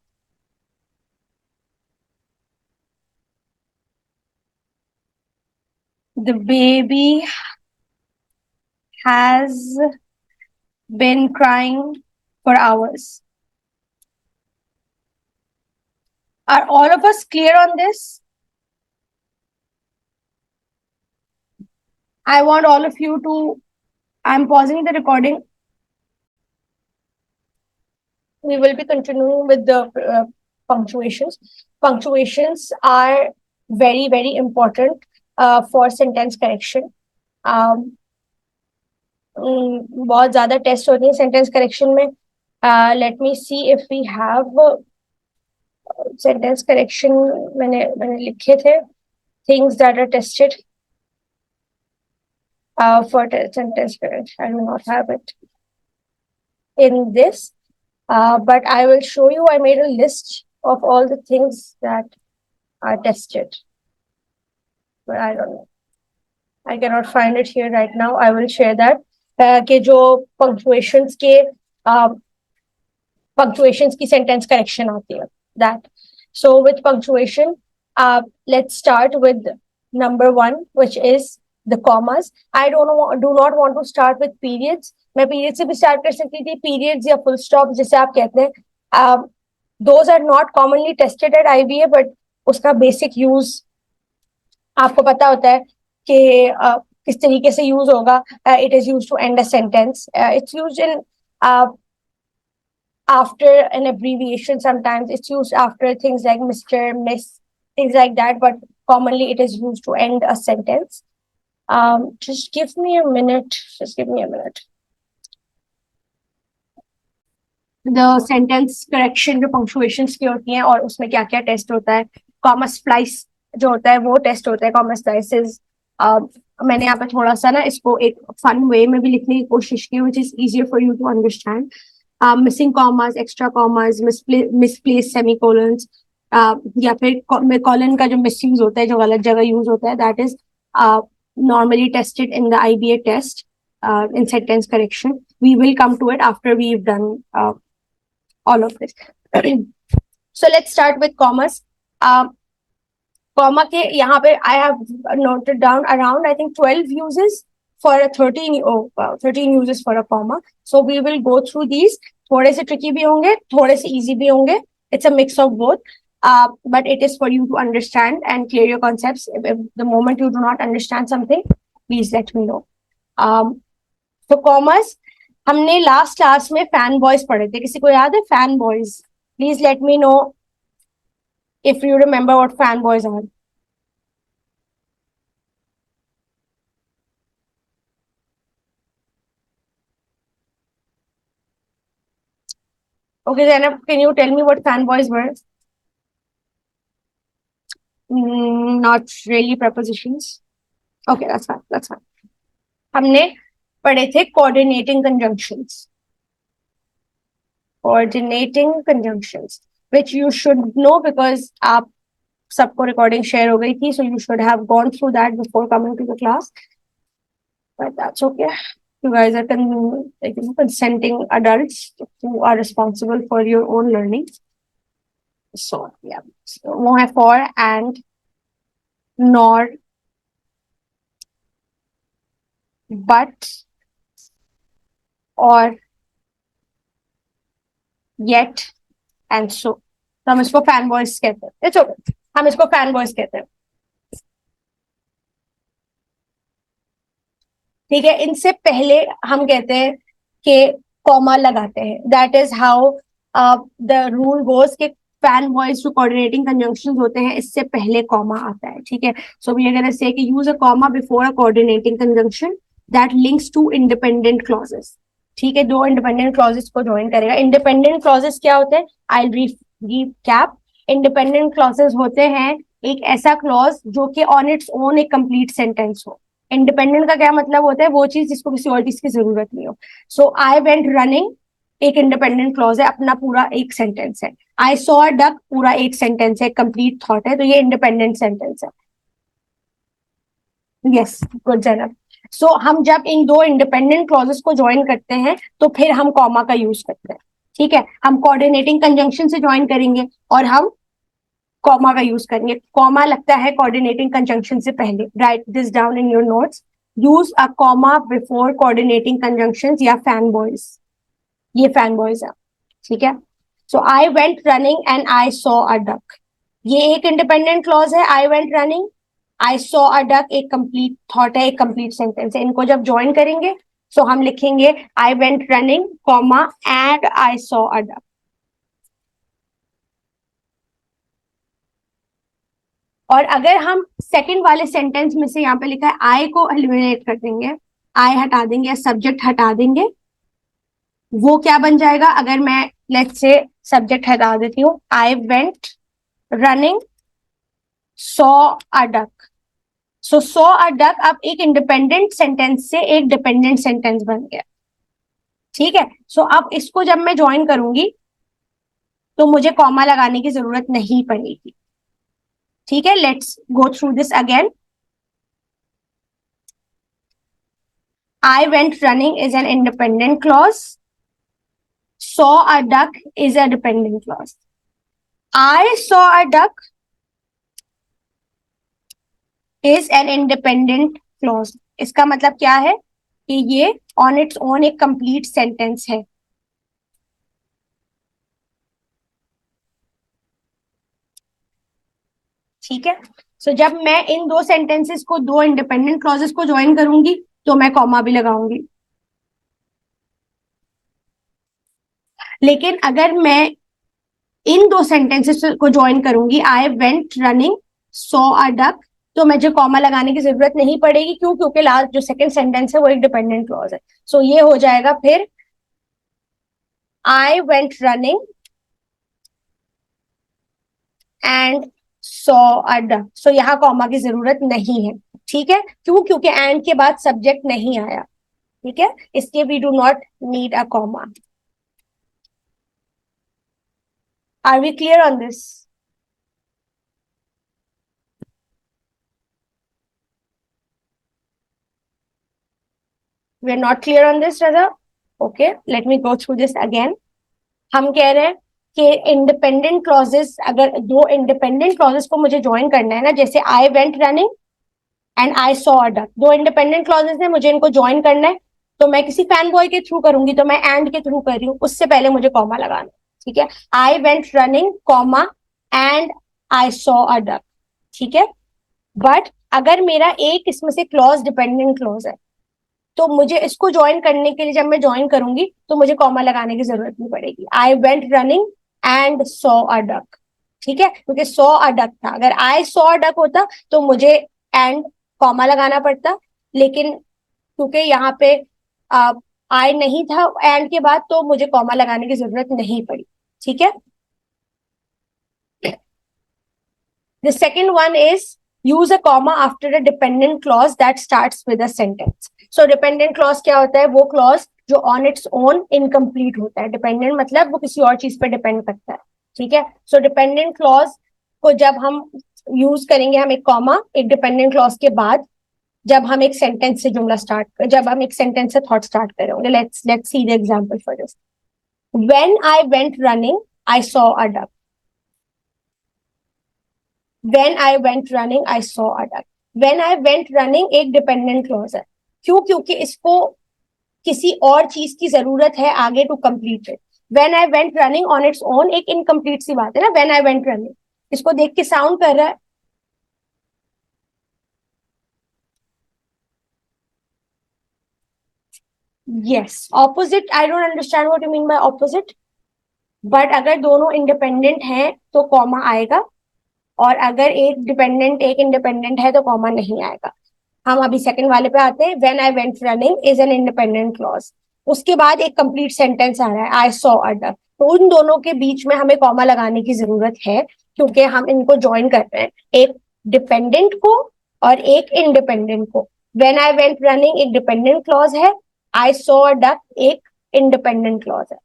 The baby has been crying for hours. Are all of us clear on this? I want all of you to, I'm pausing the recording. We will be continuing with the punctuations. Punctuations are very, very important for sentence correction. बहुत ज़्यादा test होती है sentence correction में. Let me see if we have sentence correction. मैंने लिखे थे things that are tested for sentence correction. I do not have it in this, but I will show you. I made a list of all the things that are tested, but I don't know. I cannot find it here right now. I will share that. कि जो punctuations के punctuations की sentence correction आती है. That. So with punctuation, let's start with number 1, which is the commas. I do not want to start with periods. मैं periods से भी start कर सकती थी. Periods या full stop जिसे आप कहते हैं. Those are not commonly tested at IBA, but उसका basic use आपको पता होता है कि किस तरीके से यूज होगा. It is used to end a sentence. It's used in after an abbreviation. Sometimes it's used after things like Mr., Miss, things like that, but commonly it is used to end a sentence. Just give me a minute. The sentence correction जो punctuations की होती हैं और उसमें क्या क्या test होता है. Comma splice जो होता है वो टेस्ट होता है. Comma splices. मैंने यहाँ पे थोड़ा सा ना इसको एक फन वे में भी लिखने की कोशिश की, which is easier for you to understand. Missing commas, extra commas, misplaced semicolons, या फिर colon का जो misuse होता है, जो गलत जगह यूज होता है, that is normally tested in the IBA test in sentence correction. We will come to it after we've done all of this. So let's start with commas. Comma के यहाँ पे I have noted down around I think 12 uses for a 13 uses for a comma. So we will go through these. थोड़े से tricky भी होंगे, थोड़े से easy भी होंगे. It's a mix of both. But it is for you to understand and clear your concepts. If the moment you do not understand something, please let me know. So commas, हमने last class में fan boys पढ़े थे. किसी को याद है fan boys? Please let me know if you remember what fan boys are. Okay, Zainab, can you tell me what fan boys were? Not really prepositions. Okay, that's fine. हमने पढ़े थे coordinating conjunctions. Coordinating conjunctions, which you should know because आप सबको recording share हो गई थी, so you should have gone through that before coming to the class. But that's okay. You guys are consenting adults who are responsible for your own learning. So yeah, so वो है for and nor, but, और yet and so. तो हम इसको fan voice कहते हैं। It's okay, हम इसको फैन वॉइस कहते हैं। ठीक है, इनसे पहले हम कहते हैं कि कॉमा लगाते हैं। That is how the rule goes के फैन वॉइस जो कोऑर्डिनेटिंग कंजंक्शन होते हैं इससे पहले कॉमा आता है। ठीक है, सो we are gonna say that use a comma before a coordinating conjunction that links two independent clauses. ठीक है, दो इंडिपेंडेंट क्लॉजेस को ज्वाइन करेगा। इंडिपेंडेंट क्लॉजेस क्या होते हैं? आई रिकैप। इंडिपेंडेंट क्लॉजेस होते हैं एक ऐसा क्लॉज जो कि ऑन इट्स ओन एक कंप्लीट सेंटेंस हो। इंडिपेंडेंट का क्या मतलब होता है? वो चीज जिसको किसी और चीज की जरूरत नहीं हो। सो आई वेंट रनिंग एक इंडिपेंडेंट क्लॉज है, अपना पूरा एक सेंटेंस है। आई सॉ अ डक पूरा एक सेंटेंस है, कंप्लीट थॉट है, तो ये इंडिपेंडेंट सेंटेंस है। Yes, good Zainab. सो हम जब इन दो इंडिपेंडेंट क्लॉजेस को ज्वाइन करते हैं तो फिर हम कॉमा का यूज करते हैं। ठीक है, हम कोऑर्डिनेटिंग कंजंक्शन से ज्वाइन करेंगे और हम कॉमा का यूज करेंगे। कॉमा लगता है कोऑर्डिनेटिंग कंजंक्शन से पहले। Write this down in your notes. Use a comma before coordinating conjunctions या फैन बॉयज। ये फैन बॉयज है। ठीक है, so I went running and I saw a duck. ये एक इंडिपेंडेंट क्लॉज है, I went running. I saw a duck एक complete thought है, एक कंप्लीट सेंटेंस है। इनको जब ज्वाइन करेंगे तो हम लिखेंगे आई went running comma and I saw a duck. और अगर हम सेकंड वाले सेंटेंस में से यहाँ पे लिखा है आई को एलिमिनेट कर देंगे, आई हटा देंगे या सब्जेक्ट हटा देंगे, वो क्या बन जाएगा? अगर मैं लेट्स से सब्जेक्ट हटा देती हूँ, आई went running saw a duck. So saw a duck अब एक इंडिपेंडेंट सेंटेंस से एक डिपेंडेंट सेंटेंस बन गया। ठीक है, सो अब इसको जब मैं ज्वाइन करूंगी तो मुझे कॉमा लगाने की जरूरत नहीं पड़ेगी। ठीक है, let's go through this again. I went running is an independent clause. Saw a duck is a dependent clause. I saw a duck is an independent clause. इसका मतलब क्या है कि ये on its own एक complete sentence है। ठीक है, सो जब मैं इन दो सेंटेंसेस को, दो इंडिपेंडेंट क्लॉजेस को ज्वाइन करूंगी तो मैं कॉमा भी लगाऊंगी। लेकिन अगर मैं इन दो सेंटेंसेस को ज्वाइन करूंगी, आई went running saw a duck, तो मुझे कॉमा लगाने की जरूरत नहीं पड़ेगी। क्यों? क्योंकि लास्ट जो सेकंड सेंटेंस है वो एक डिपेंडेंट क्लॉज है। सो ये हो जाएगा फिर I went running and saw a duck. So यहाँ कॉमा की जरूरत नहीं है। ठीक है, क्यों? क्योंकि एंड के बाद सब्जेक्ट नहीं आया। ठीक है, इसलिए we do not need a comma. Are we clear on this? We are not clear on this Raza? Okay, let me go through this again. हम कह रहे हैं कि इंडिपेंडेंट क्लॉजेस, अगर दो इंडिपेंडेंट क्लॉजेस को मुझे ज्वाइन करना है ना, जैसे आई went running and I saw a duck, दो इंडिपेंडेंट क्लॉजेस है, मुझे इनको ज्वाइन करना है, तो मैं किसी फैन बॉय के थ्रू करूंगी, तो मैं एंड के थ्रू कर रही हूँ, उससे पहले मुझे कॉमा लगाना है। ठीक है, I went running comma and I saw a duck. ठीक है, बट अगर मेरा एक इसमें से क्लॉज डिपेंडेंट क्लॉज है तो मुझे इसको ज्वाइन करने के लिए जब मैं ज्वाइन करूंगी तो मुझे कॉमा लगाने की जरूरत नहीं पड़ेगी। आई went running and saw a duck. ठीक है, क्योंकि सॉ अ डक था। अगर आई सॉ अ डक होता तो मुझे एंड कॉमा लगाना पड़ता, लेकिन क्योंकि यहाँ पे आई नहीं था एंड के बाद, तो मुझे कॉमा लगाने की जरूरत नहीं पड़ी। ठीक है, the second one is use a comma after a dependent clause that starts with a sentence. So dependent clause क्या होता है? वो clause जो on its own incomplete होता है। dependent मतलब वो किसी और चीज पे depend करता है। ठीक है, so dependent clause को जब हम यूज करेंगे, हम एक कॉमा एक डिपेंडेंट क्लॉज के बाद, जब हम एक सेंटेंस से जुमला स्टार्ट, जब हम एक सेंटेंस से थॉट स्टार्ट करेंगे। Let's see the example for this. When I went running I saw a duck. When I went running I saw a duck. When I went running एक dependent clause है। क्यों? क्योंकि इसको किसी और चीज की जरूरत है आगे to complete it. When I went running on its own एक इनकम्प्लीट सी बात है ना, व्हेन आई वेंट रनिंग। इसको देख के साउंड कर रहा है yes opposite. I don't understand what you mean by opposite, but अगर दोनों इंडिपेंडेंट हैं तो कॉमा आएगा, और अगर एक डिपेंडेंट एक इंडिपेंडेंट है तो कॉमा नहीं आएगा। हम अभी सेकंड वाले पे आते हैं। When I went running is an independent clause. उसके बाद एक कंप्लीट सेंटेंस आ रहा है आई सॉ अ डक। तो उन दोनों के बीच में हमें कॉमा लगाने की जरूरत है, क्योंकि हम इनको ज्वाइन कर रहे हैं, एक डिपेंडेंट को और एक इंडिपेंडेंट को। व्हेन आई वेंट रनिंग एक डिपेंडेंट क्लॉज है, आई सॉ अ डक एक इंडिपेंडेंट क्लॉज है।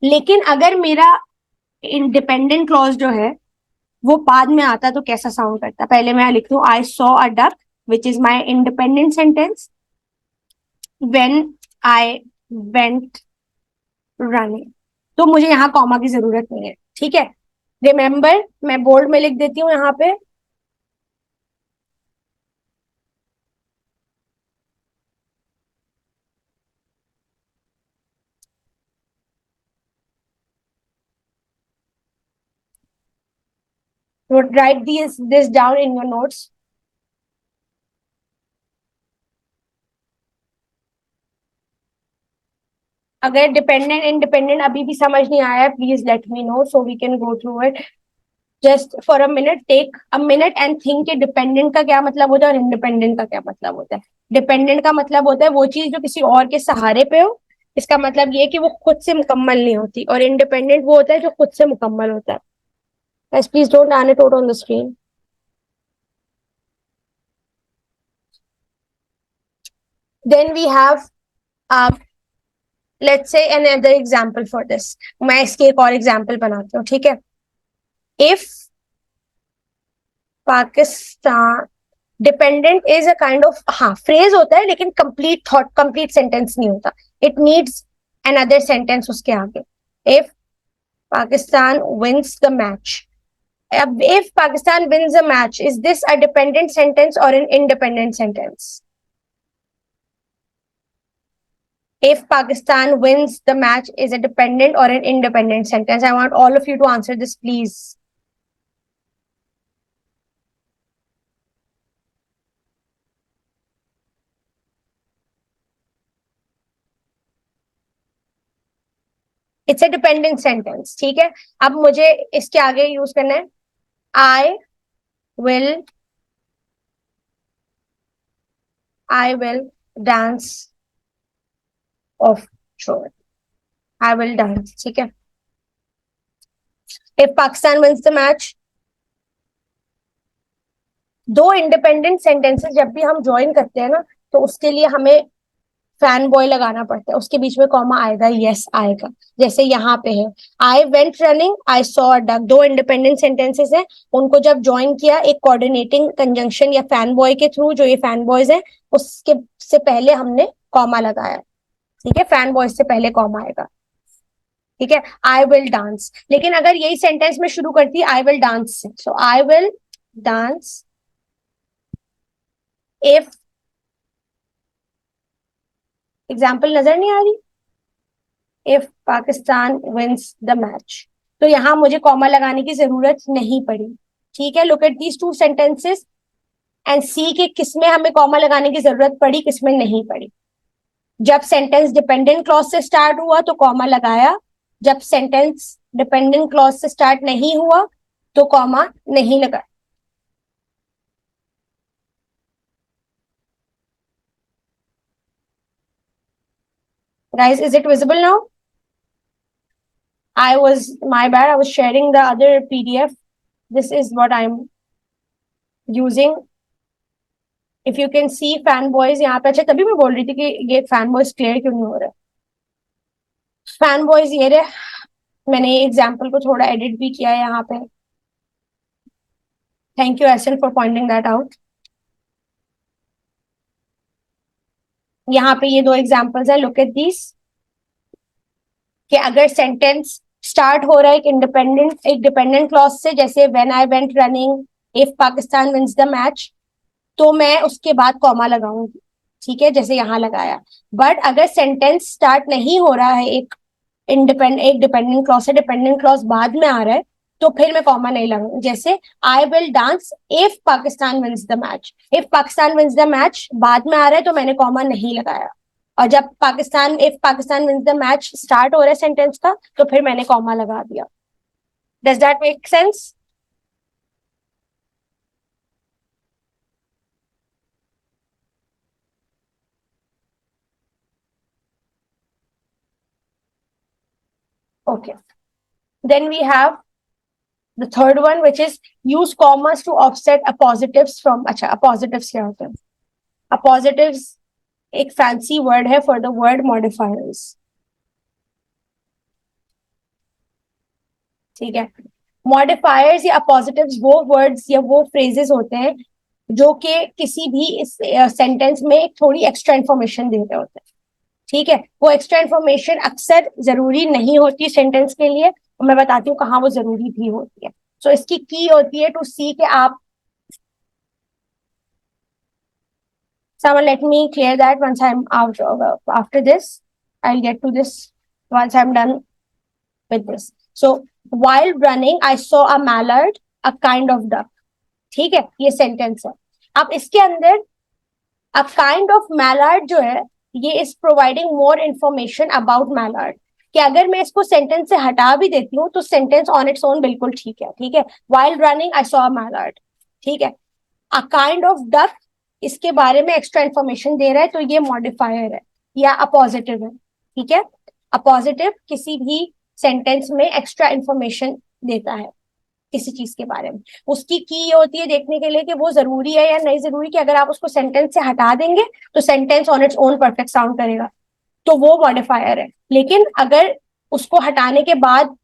लेकिन अगर मेरा इंडिपेंडेंट क्लॉज जो है वो बाद में आता तो कैसा साउंड करता? पहले मैं लिख दूं आई saw a duck which is my independent sentence, when I went running. तो मुझे यहाँ कॉमा की जरूरत नहीं है, ठीक है। रिमेंबर, मैं बोल्ड में लिख देती हूँ यहाँ पे, write this down in your notes. अगर डिपेंडेंट इंडिपेंडेंट अभी भी समझ नहीं आया, please let me know so we can go through it. Just for a minute, take a minute and think कि डिपेंडेंट का क्या मतलब होता है और इंडिपेंडेंट का क्या मतलब होता है। डिपेंडेंट का मतलब होता है वो चीज जो किसी और के सहारे पे हो, इसका मतलब ये है कि वो खुद से मुकम्मल नहीं होती। और इंडिपेंडेंट वो होता है जो खुद से मुकम्मल होता है। Guys, please don't annotate on the screen. Then we have, um, let's say another example for this. मैं इसके एक और एग्जाम्पल बनाती हूँ, ठीक है। If Pakistan, dependent is a kind of, हाँ फ्रेज होता है लेकिन कंप्लीट थॉट कंप्लीट सेंटेंस नहीं होता। इट नीड्स अनदर सेंटेंस उसके आगे। If Pakistan wins the match, अब if Pakistan wins the match, is this a dependent sentence और an independent sentence? If Pakistan wins the match is a dependent or an independent sentence? I want all of you to answer this, please. It's a dependent sentence, ठीक है। अब मुझे इसके आगे use करना है I will, I will dance of joy. I will dance, ठीक है। If Pakistan wins the match, दो इंडिपेंडेंट सेंटेंसेस जब भी हम ज्वाइन करते हैं ना, तो उसके लिए हमें फैन बॉय लगाना पड़ता है, उसके बीच में कॉमा आएगा, यस आएगा। जैसे यहाँ पे है I went running I saw a duck, दो इंडिपेंडेंट सेंटेंसेस हैं, उनको जब ज्वाइन किया एक कोऑर्डिनेटिंग कंजंक्शन या फैन बॉय के थ्रू, जो ये फैन बॉयज हैं उसके से पहले हमने कॉमा लगाया, ठीक है। फैन बॉयज से पहले कॉमा आएगा, ठीक है। आई विल डांस, लेकिन अगर यही सेंटेंस में शुरू करती आई विल डांस से, so I will dance if, example नजर नहीं आ रही, if Pakistan wins the match, तो यहां मुझे कॉमा लगाने की जरूरत नहीं पड़ी, ठीक है। Look at these two sentences and see के किसमें हमें कॉमा लगाने की जरूरत पड़ी, किसमें नहीं पड़ी। जब सेंटेंस डिपेंडेंट क्लॉज से स्टार्ट हुआ तो कॉमा लगाया, जब सेंटेंस डिपेंडेंट क्लॉज से स्टार्ट नहीं हुआ तो कॉमा नहीं लगाया। Guys, is it visible now? My bad, I was sharing the other PDF. This is what I'm using. If you can see fan boys यहाँ पे, अच्छा तभी मैं बोल रही थी कि ये फैन बॉयज क्लियर क्यों नहीं हो रहा। फैन बॉयज ये रहे, मैंने एग्जाम्पल को थोड़ा एडिट भी किया है यहाँ पे। Thank you essence for pointing that out. यहाँ पे ये दो एग्जाम्पल्स है, लुक एट दिस, कि अगर सेंटेंस स्टार्ट हो रहा है एक डिपेंडेंट क्लॉज से, जैसे when I went running, if Pakistan wins the match, तो मैं उसके बाद कॉमा लगाऊंगी, ठीक है, जैसे यहाँ लगाया। बट अगर सेंटेंस स्टार्ट नहीं हो रहा है एक डिपेंडेंट क्लॉज से, डिपेंडेंट क्लॉज बाद में आ रहा है, तो फिर मैं कॉमा नहीं लगाऊंगी। जैसे I will dance if Pakistan wins the match, if Pakistan wins the match बाद में आ रहा है तो मैंने कॉमा नहीं लगाया। और जब if Pakistan wins the match start हो रहा है सेंटेंस का, तो फिर मैंने कॉमा लगा दिया। Does that make sense? Okay. Then we have the third one, which is use commas to offset appositives from. अच्छा, appositives क्या होता है? Appositives एक fancy word है for the word modifiers. ठीक है, modifiers या appositives वो words या वो phrases होते हैं जो कि किसी भी इस सेंटेंस में एक थोड़ी एक्स्ट्रा इंफॉर्मेशन दे रहे होते हैं। ठीक है, वो एक्स्ट्रा इंफॉर्मेशन अक्सर जरूरी नहीं होती सेंटेंस के लिए, और मैं बताती हूँ कहाँ वो जरूरी भी होती है। सो इसकी की होती है टू सी के आप, someone let me clear that once I'm out after this, I'll get to this once I'm done with this. So while running I saw a mallard, a kind of duck. ठीक है, ये sentence है। अब इसके अंदर a kind of mallard जो है, ये is providing more information about mallard, कि अगर मैं इसको सेंटेंस से हटा भी देती हूँ तो सेंटेंस ऑन इट्स ओन बिल्कुल ठीक है। ठीक है, while running I saw a mallard, ठीक है। a kind of duck इसके बारे में एक्स्ट्रा इंफॉर्मेशन दे रहा है, तो ये मॉडिफायर है या अपोजिटिव है। ठीक है, अपोजिटिव किसी भी सेंटेंस में एक्स्ट्रा इंफॉर्मेशन देता है किसी चीज के बारे में। उसकी की होती है देखने के लिए कि वो जरूरी है या नहीं जरूरी, कि अगर आप उसको सेंटेंस से हटा देंगे तो sentence on its own perfect sound करेगा, तो वो मॉडिफायर है। लेकिन अगर उसको हटाने के बाद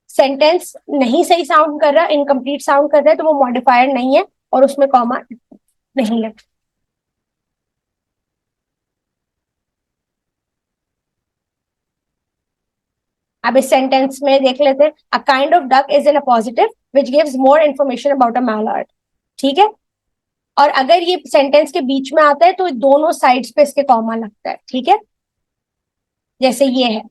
सेंटेंस नहीं सही साउंड कर रहा, इनकम्प्लीट साउंड कर रहा है, तो वो मॉडिफायर नहीं है और उसमें कॉमा नहीं लगता। अब इस सेंटेंस में देख लेते हैं, अ kind of duck is an positive which gives more information about a mallard. ठीक है, और अगर ये सेंटेंस के बीच में आता है तो दोनों साइड्स पे इसके कॉमा लगता है। ठीक है, जैसे ये है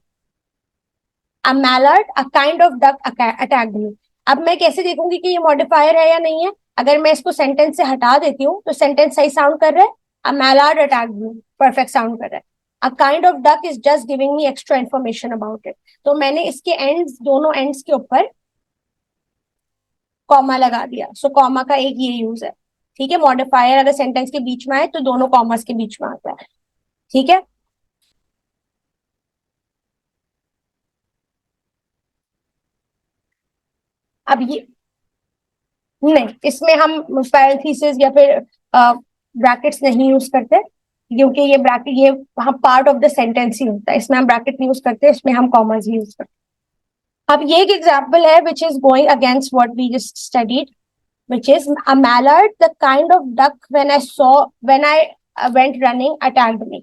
a mallard a kind of duck attacked me. अब मैं कैसे देखूंगी कि ये मॉडिफायर है या नहीं है? अगर मैं इसको सेंटेंस से हटा देती हूँ तो सेंटेंस सही साउंड कर रहा है, a mallard attacked me perfect sound कर रहा है, अ kind of duck is just giving me extra information about it. तो मैंने इसके एंड्स, दोनों एंड्स के ऊपर कॉमा लगा दिया। सो कॉमा का एक ये यूज है। ठीक है, मॉडिफायर अगर सेंटेंस के बीच में आए तो दोनों कॉमर्स के बीच में आता है। ठीक है, अब ये नहीं, इसमें हम पैरेंथेसिस या फिर ब्रैकेट्स नहीं यूज करते, क्योंकि ये ब्रैकेट ये हम पार्ट ऑफ द सेंटेंस ही होता है, इसमें हम ब्रैकेट नहीं यूज करते, इसमें हम कॉमर्स यूज करते हैं। अब ये एक एग्जांपल है which is going against what we just studied, which is a mallard, the kind of duck when I went running attacked me.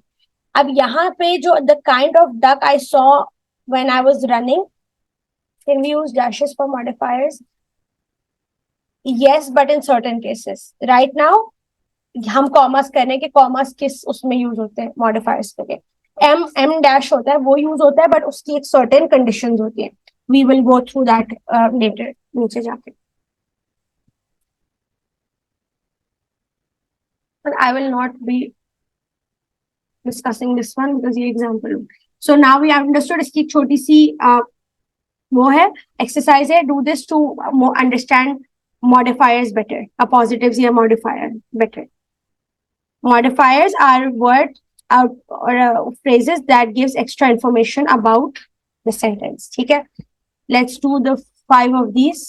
अब यहाँ पे जो the kind of duck I saw when I was running, can we use dashes for modifiers? Yes, but in certain cases. Right now हम commerce कर रहे हैं कि commerce किस उसमें यूज होते हैं मॉडिफायर्स के लिए। एम डैश होता है, वो यूज होता है, बट उसकी एक सर्टेन कंडीशंस होती है। We will go through that later नीचे जाके। But I will not be discussing this one because ये example. So now we have understood इसकी छोटी सी वो है exercise है, do this to understand modifiers better, positives या modifier better. Modifiers are words or phrases that gives extra information about the sentence. ठीक है, let's do the 5 of these.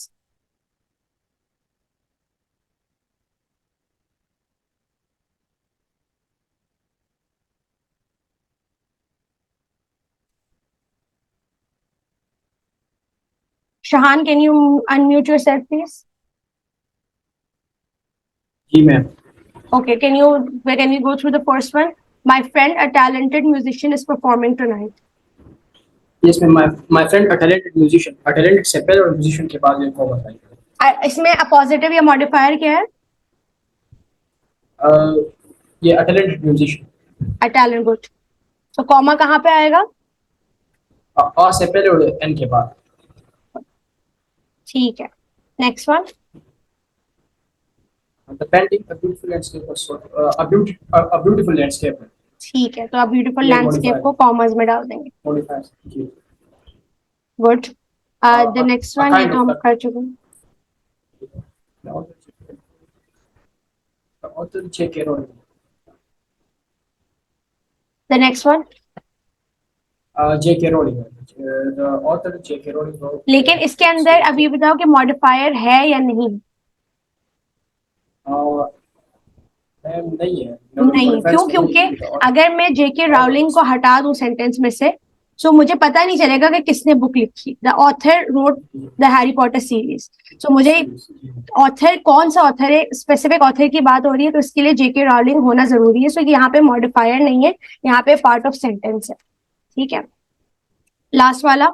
Shahan, can you unmute yourself, please? जी ma'am. Okay, can we go through the first one? My friend, a talented musician, is performing tonight. Yes, ma'am. My friend, a talented musician. A talented से पहले और musician के बाद एक comma बताइए. इसमें appositive या मॉडिफायर क्या है? ये a talented musician. A talent, good. तो कॉमा कहाँ पे आएगा? आ से पहले और n के बाद. ठीक है. Next one. The painting a beautiful landscape or sort a beautiful landscape. ठीक है, तो आप ब्यूटीफुल ये लैंडस्केप modifier. को कॉमर्स में डाल देंगे. Modifier. जी. गुड. द नेक्स्ट वन, ये kind तो of हम that. कर चुके हैं. The author J.K. Rowling. The next one. J.K. Rowling. The author J.K. Rowling wrote. लेकिन इसके अंदर अब ये बताओ कि मॉडिफायर है या नहीं? नहीं है. नहीं. क्यों? क्योंकि अगर मैं जेके रावलिंग को हटा दूं सेंटेंस में से, सो मुझे पता नहीं चलेगा कि किसने बुक लिखी. The author wrote the Harry Potter series. So मुझे ऑथर कौन सा ऑथर है, स्पेसिफिक ऑथर की बात हो रही है, तो इसके लिए जेके रावलिंग होना जरूरी है. सो यहाँ पे मॉडिफायर नहीं है, यहाँ पे पार्ट ऑफ सेंटेंस है. ठीक है. लास्ट वाला,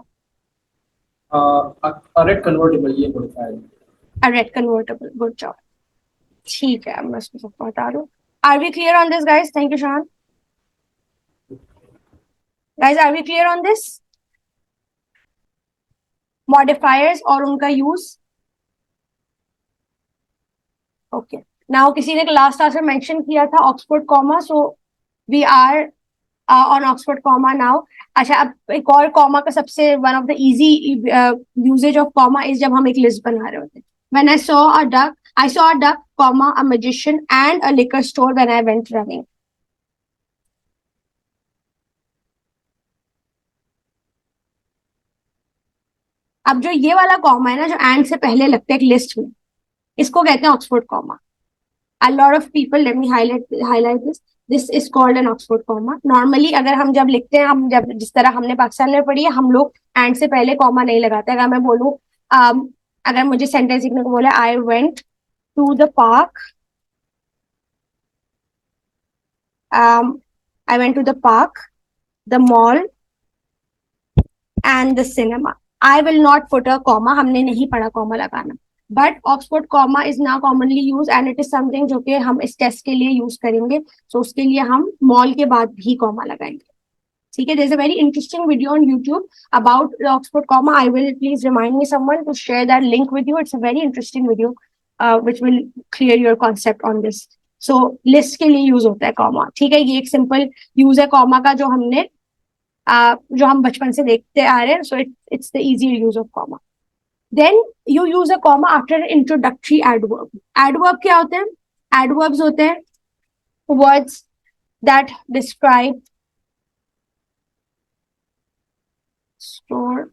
a red convertible ये modifier. A red convertible. Good job. ठीक है, मैं इसको सबको हटा दूं. Are we clear on this guys? Thank you Shan. Guys, are we clear on this? Modifiers और उनका यूज. ओके. नाउ किसी ने लास्ट क्लास में मेंशन किया था Oxford comma, so we are on Oxford comma now. अच्छा, अब एक और कॉमा का सबसे one of the easy usages of comma is जब हम एक लिस्ट बना रहे होते हैं. When I saw a duck, I saw a duck, comma, a magician and a liquor store when I went running. अब जो ये वाला कॉमा है ना, जो एंड से पहले लगता है एक लिस्ट में, इसको कहते हैं Oxford comma. A lot of people, let me highlight this. This is called an Oxford comma. Normally अगर हम जब लिखते हैं, हम जब जिस तरह हमने पाकिस्तान में पढ़ी है, हम लोग एंड से पहले कॉमा नहीं लगाते. अगर मैं बोलूं, अगर मुझे सेंटेंस लिखने को बोले, I went to the park. I went to the park, the mall and the cinema. I will not put a comma. हमने नहीं पढ़ा कॉमा लगाना. But Oxford comma is now commonly used and it is something जो कि हम इस test के लिए यूज करेंगे. So उसके लिए हम मॉल के बाद भी कॉमा लगाएंगे. ठीक है. There's a very interesting video on YouTube about the Oxford comma. I will please remind me someone to share that link with you. It's a very interesting video which will clear your concept on this. So list के लिए use होता है comma. ठीक है. ये एक simple use है comma का जो हमने जो हम बचपन से देखते आ रहे हैं. So it's the easier use of comma. Then you use a comma after an introductory adverb. Adverb क्या होते हैं? Adverbs होते हैं words that describe, store,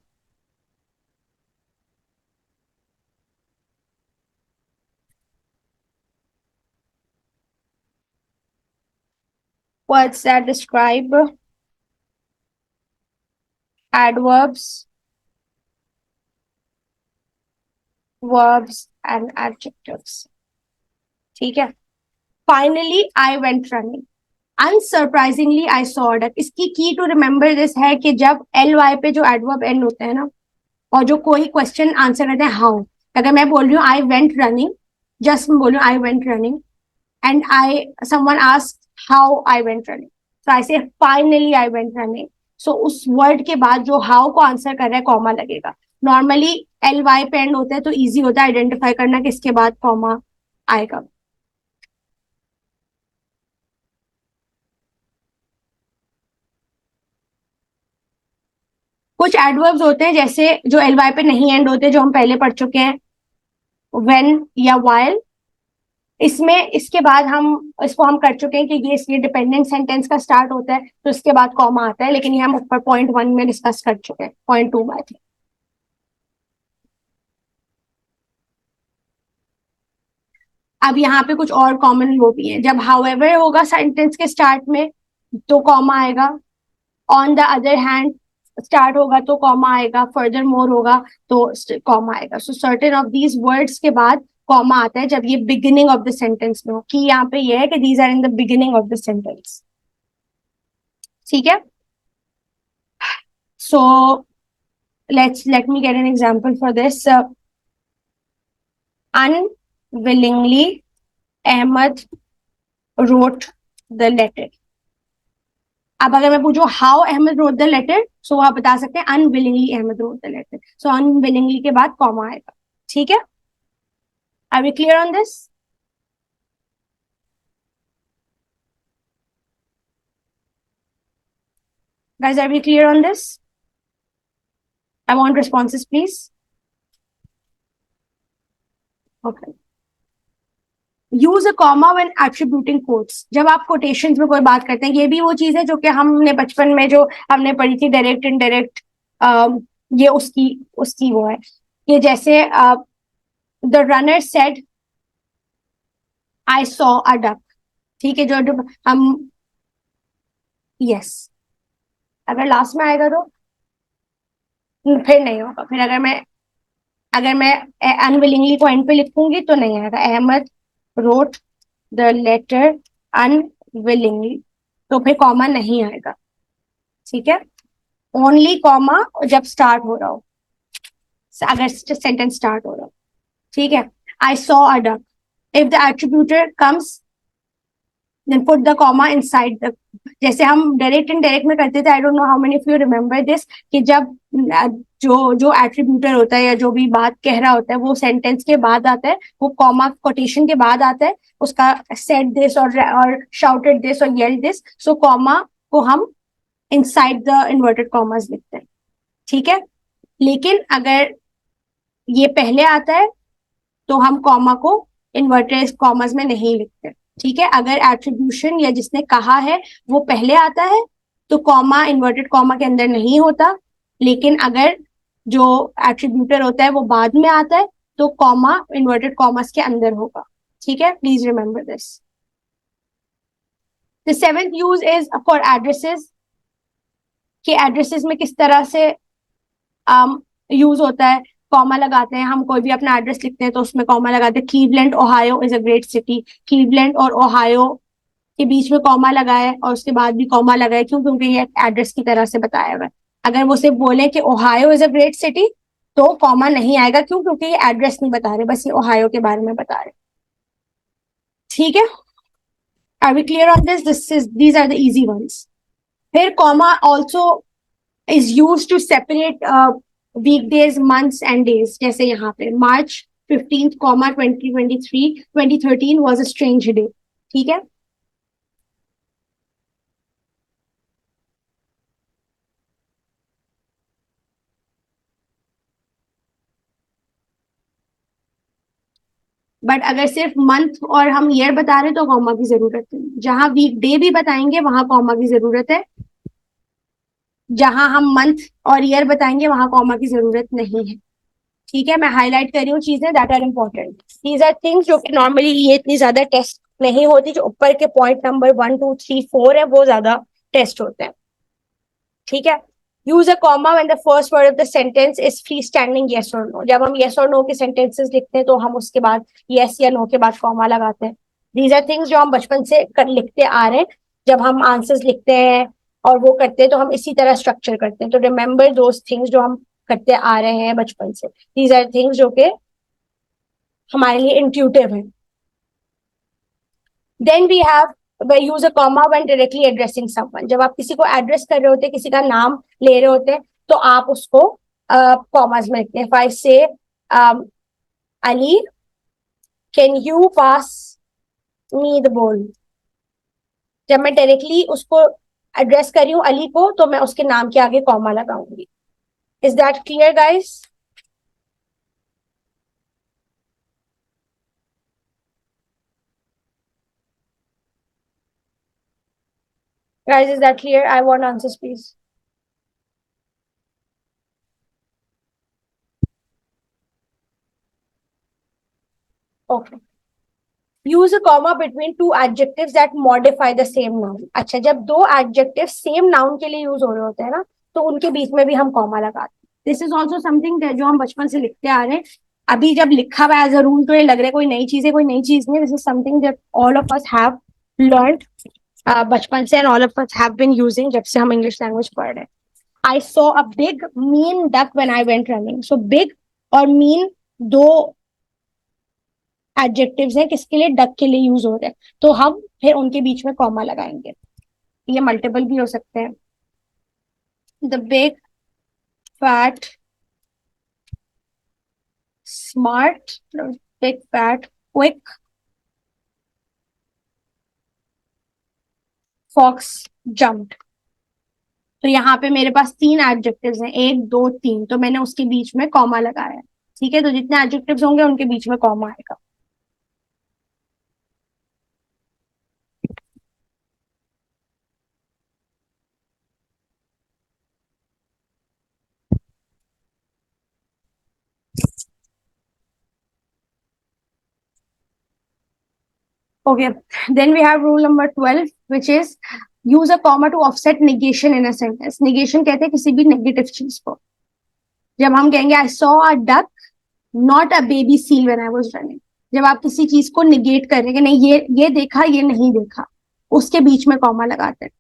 words that describe, adverbs, verbs and adjectives. ठीक है. Finally, I went running. Unsurprisingly, I saw a duck. इसकी key to remember this है कि जब ly पे जो adverb end होते हैं ना, और जो कोई क्वेश्चन आंसर करते हैं how, अगर मैं बोल रही हूँ I went running, just मैं बोल रही हूँ I went running and someone asked how I went running, so I say finally I went running. So उस वर्ड के बाद जो how को आंसर कर रहा है कॉमा लगेगा. नॉर्मली ly पे एंड होता है तो इजी होता है आइडेंटिफाई करना कि इसके बाद कॉमा आएगा. कुछ एडवर्ब्स होते हैं जैसे जो ly पे नहीं एंड होते, जो हम पहले पढ़ चुके हैं, when या while. इसमें इसके बाद इसको हम कर चुके हैं कि ये इसलिए डिपेंडेंट सेंटेंस का स्टार्ट होता है तो इसके बाद कॉमा आता है, लेकिन ये हम ऊपर पॉइंट 1 में डिस्कस कर चुके हैं, पॉइंट 2 में थे. अब यहाँ पे कुछ और कॉमन वो भी है. जब हाउएवर होगा सेंटेंस के स्टार्ट में तो कॉमा आएगा. On the other hand start होगा तो कॉमा आएगा. फर्दर मोर होगा तो कॉमा आएगा. सो सर्टेन ऑफ दीज वर्ड्स के बाद कॉमा आता है जब ये बिगिनिंग ऑफ द सेंटेंस में हो. कि यहाँ पे ये है कि these are in the beginning of the sentence. ठीक है. So let me get an example for this. Unwillingly, Ahmed wrote the letter. अब अगर मैं पूछूं how Ahmed wrote the letter, so आप बता सकते हैं unwillingly Ahmed wrote the letter. So unwillingly के बाद कॉमा आएगा. ठीक है, are we clear on this? Guys, are we clear on this? I want responses, please. Okay. Use a comma when attributing quotes. जब आप quotations में कोई बात करते हैं, ये भी वो चीज है जो कि हमने बचपन में जो हमने पढ़ी थी, डायरेक्ट इनडायरेक्ट, ये उसकी वो है. ये जैसे the runner said I saw a duck. ठीक है, जो हम yes, अगर लास्ट में आएगा तो फिर नहीं होगा. फिर अगर मैं अनविलिंगली को एंड पे लिखूंगी तो नहीं आएगा. Ahmed wrote the letter unwillingly, तो फिर कॉमा नहीं आएगा. ठीक है, ओनली कॉमा जब स्टार्ट हो रहा हो, अगर सेंटेंस स्टार्ट हो रहा हो. ठीक है, I saw a duck. If the attributor comes then put the comma inside the, जैसे हम डायरेक्ट इनडायरेक्ट में करते थे. I don't know how many of you remember this, कि जब जो एट्रीब्यूटर होता है या जो भी बात कह रहा होता है वो सेंटेंस के बाद आता है, वो कॉमा कोटेशन के बाद आता है. उसका सेड दिस और शाउटेड दिस और येल्ड दिस, सो कॉमा को हम इनसाइड द इन्वर्टेड कॉमास लिखते हैं. ठीक है, लेकिन अगर ये पहले आता है तो हम कॉमा को इन्वर्टेड कॉमास में नहीं लिखते. ठीक है, अगर एट्रीब्यूशन या जिसने कहा है वो पहले आता है तो कॉमा इन्वर्टेड कॉमा के अंदर नहीं होता. लेकिन अगर जो एट्रीब्यूटर होता है वो बाद में आता है तो कॉमा इन्वर्टेड कॉमास के अंदर होगा. ठीक है, please remember this. The seventh use is for addresses. कि एड्रेसेस में किस तरह से यूज होता है. कॉमा लगाते हैं, हम कोई भी अपना एड्रेस लिखते हैं तो उसमें कॉमा लगाते हैं. Cleveland Ohio is a great city. Cleveland और ओहायो के बीच में कॉमा लगा है और उसके बाद भी कॉमा लगा है. क्यों? क्योंकि ये एड्रेस की तरह से बताया हुआ है. अगर वो सिर्फ बोले कि Ohio is a great city तो कॉमा नहीं आएगा. क्यों? क्योंकि ये एड्रेस नहीं बता रहे, बस ये ओहायो के बारे में बता रहे. ठीक है, are we clear on this? These are the easy ones. फिर comma also is use to separate weekdays, months and days. जैसे यहाँ पे March 15th, 2023, 2013 was a strange day. ठीक है, बट अगर सिर्फ मंथ और हम ईयर बता रहे तो कॉमा की जरूरत नहीं. जहां वीक डे भी बताएंगे वहां कॉमा की जरूरत है. जहां हम मंथ और ईयर बताएंगे वहां कॉमा की जरूरत नहीं है. ठीक है, मैं हाईलाइट कर रही हूँ चीजें that are important. These are things जो कि नॉर्मली ये इतनी ज्यादा टेस्ट नहीं होती. जो ऊपर के पॉइंट नंबर 1, 2, 3, 4 है वो ज्यादा टेस्ट होते हैं. ठीक है, use a comma when the first word of the sentence is free standing yes और नो. जब हम येस और नो के सेंटेंसेस लिखते हैं तो हम उसके बाद येस या नो के बाद कॉमा लगाते हैं. दीज आर थिंग्स जो हम बचपन से लिखते आ रहे हैं. जब हम आंसर्स लिखते हैं और वो करते हैं तो हम इसी तरह स्ट्रक्चर करते हैं. तो रिमेंबर दोज थिंग्स जो हम करते आ रहे हैं बचपन से. दीज आर थिंग्स जो कि हमारे लिए इंट्यूटिव है. Then we have use a comma when directly addressing someone. जब आप किसी को एड्रेस कर रहे होते हैं, किसी का नाम ले रहे होते हैं, तो आप उसको कॉमास में लिखते हैं. इफ आई से Ali, can you pass me the बोल. जब मैं डायरेक्टली उसको एड्रेस कर रही हूँ अली को, तो मैं उसके नाम के आगे कॉमा लगाऊंगी. Is that clear guys? Guys, is that clear? I want answers, please. Okay. Use a comma between two adjectives that modify the same noun. अच्छा, जब दो adjectives same noun के लिए use हो रहे होते हैं ना, तो उनके बीच में भी हम comma लगाते हैं. This is also something that जो हम बचपन से लिखते आ रहे हैं. अभी जब लिखा हुआ एज अ रूल तो ये लग रहा है कोई नई चीज है, कोई नई चीज नहीं. This is something that all of us have learned बचपन से, and all of us have been using जब से हम इंग्लिश लैंग्वेज पढ़ रहे हैं. I saw a big mean duck when I went running. So big और mean दो एडजेक्टिव्स हैं किसके लिए, डक के लिए यूज हो रहे हैं, तो हम फिर उनके बीच में कॉमा लगाएंगे. ये मल्टीपल भी हो सकते हैं. The big fat smart, big fat quick fox jumped. तो यहाँ पे मेरे पास तीन एडजेक्टिव्स हैं, एक दो तीन, तो मैंने उसके बीच में कॉमा लगाया है. ठीक है, तो जितने एडजेक्टिव्स होंगे उनके बीच में कॉमा आएगा. Okay, then we have rule number 12, which is use a comma to offset negation in a sentence. Negation कहते हैं किसी भी नेगेटिव चीज को. जब हम कहेंगे I saw a duck, not a baby seal when I was running. जब आप किसी चीज को निगेट कर रहे हैं कि नहीं ये देखा ये नहीं देखा, उसके बीच में कॉमा लगाते हैं.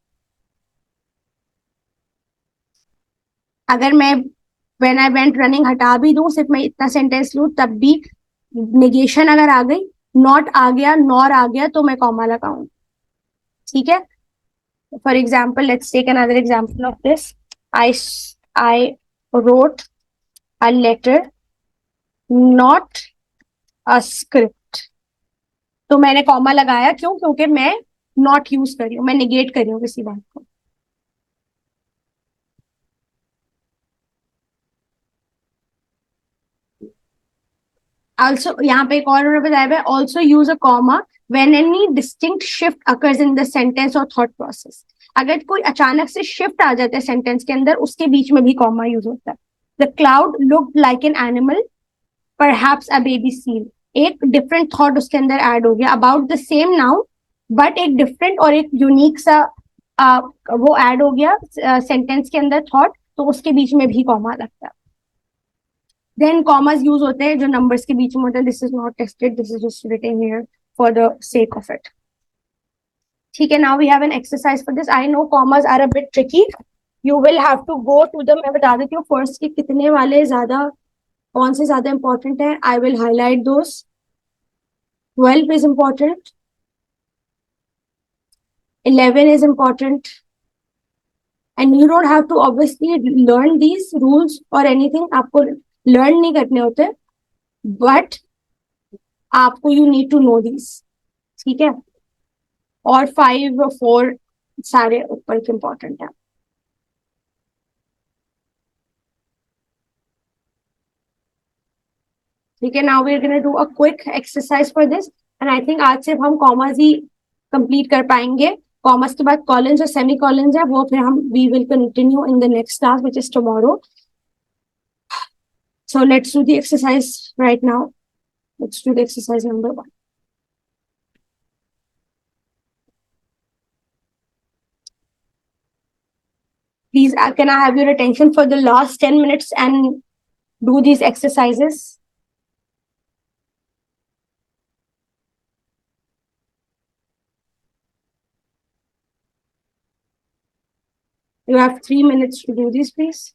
अगर मैं when I went running हटा भी दूं, सिर्फ मैं इतना सेंटेंस लूं, तब भी नेगेशन अगर आ गई, नॉट आ गया, नॉर आ गया, तो मैं कॉमा लगाऊं. ठीक है. For example, let's take another example of this. I wrote a letter, not a script. तो मैंने कॉमा लगाया, क्यों? क्योंकि मैं नॉट यूज कर रही हूँ, मैं निगेट कर रही हूँ किसी बात को. Also, यहाँ पे एक और उन्होंने बताया है, also use a comma when any distinct shift occurs in the sentence or thought process. अगर कोई अचानक से शिफ्ट आ जाता है सेंटेंस के अंदर, उसके बीच में भी कॉमा यूज होता है. The cloud looked like an animal, perhaps a baby seal. एक डिफरेंट थॉट उसके अंदर ऐड हो गया, about the same noun, but एक डिफरेंट और एक यूनिक सा वो ऐड हो गया सेंटेंस के अंदर थॉट, तो उसके बीच में भी कॉमा लगता है. देन कॉमास यूज होते हैं जो नंबर्स के बीच में होते हैं. This is not tested, this is just written here for the sake of it. ठीक है, now we have an exercise for this. I know commas are a bit tricky, you will have to go to the, मैं बता देती हूँ first के कितने वाले ज्यादा, कौन से ज्यादा इंपॉर्टेंट है. I will highlight those. 12 is important, 11 is important, and you don't have to obviously learn these rules or anything. आपको learn नहीं करने होते, but आपको you need to know these. ठीक है, और 5 और 4 सारे ऊपर के important है. ठीक है, now we are going to do a quick exercise for this, and I think आज सिर्फ हम commas ही complete कर पाएंगे. कॉमर्स के बाद कॉलन्स और सेमी कॉलन्स है, वो फिर हम we will continue in the next class which is tomorrow. So let's do the exercise right now. Let's do the exercise number 1. Please, can I have your attention for the last 10 minutes and do these exercises? You have 3 minutes to do this, please.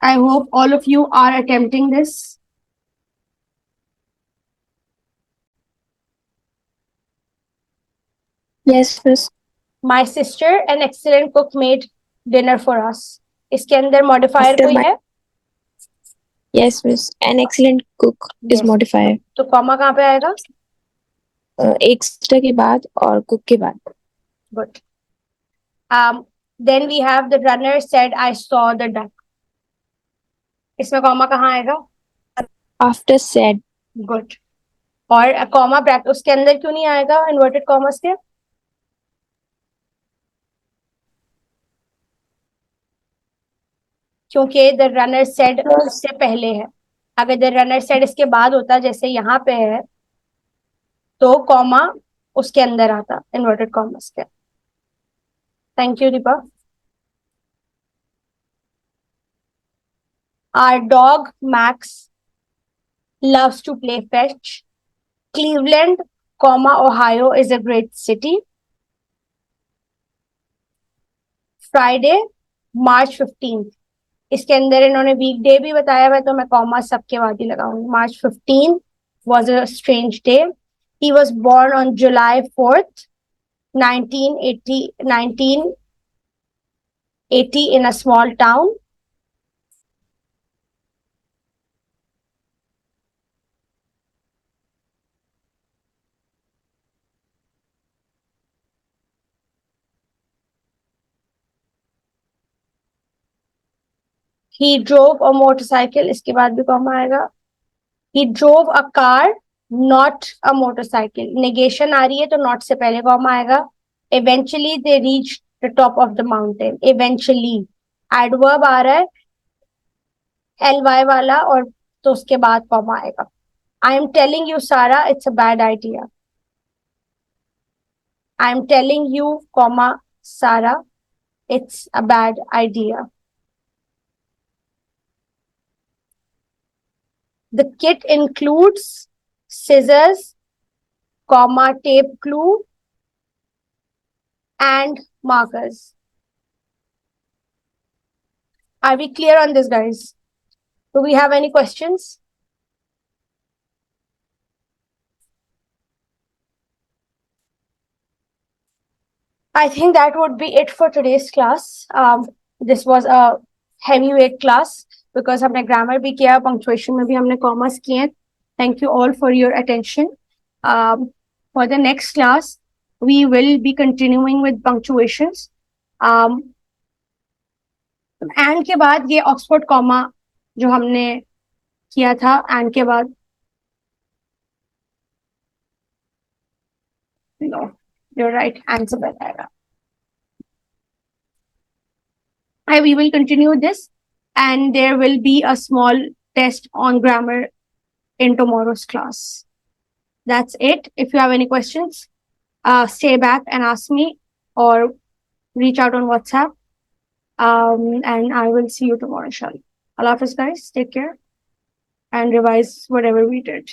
I hope all of you are attempting this. Yes, miss. My sister, an excellent cook, made dinner for us. इसके अंदर modifier After कोई my- है? Yes, miss. An excellent cook is Yes. modifier. तो comma कहाँ पे आएगा? Extra के बाद और cook के बाद. Good. Then we have the runner said, I saw the duck. इसमें कॉमा कहाँ आएगा? After said. Good. और कॉमा ब्रैकेट उसके अंदर क्यों नहीं आएगा इन्वर्टेड कॉमर्स के? क्योंकि द रनर सेड उससे पहले है. अगर द रनर सेड इसके बाद होता जैसे यहाँ पे है तो कॉमा उसके अंदर आता, इन्वर्टेड कॉमर्स के. Thank you Deepa. Our dog Max loves to play fetch. Cleveland, Ohio is a great city. Friday, March 15th. इसके अंदर इन्होंने वीकडे भी बताया हुआ है तो मैं कॉमा सबके बाद ही लगाऊंगी. March 15th was a strange day. He was born on July 4th, 1980 in a small town. He drove a motorcycle. इसके बाद भी कॉमा आएगा. He drove a car, not a motorcycle. Negation आ रही है तो not से पहले कॉमा आएगा. Eventually they reached the top of the mountain. Eventually. Adverb आ रहा है ly वाला और तो उसके बाद कॉमा आएगा. I am telling you, Sarah, it's a bad idea. I am telling you, comma, Sarah, it's a bad idea. The kit includes scissors, comma, tape glue, and markers. Are we clear on this, guys? Do we have any questions? I think that would be it for today's class. This was a heavyweight class because हमने grammar भी किया, punctuation में भी हमने commas किए. Thank you all for your attention. For the next class, we will be continuing with punctuations. And के बाद ये Oxford comma जो हमने किया था, and के बाद no, you're right, answer बताएगा. We will continue this, and there will be a small test on grammar in tomorrow's class. That's it. If you have any questions, stay back and ask me or reach out on WhatsApp. And I will see you tomorrow, inshallah. Allah Hafiz, guys. Take care and revise whatever we did.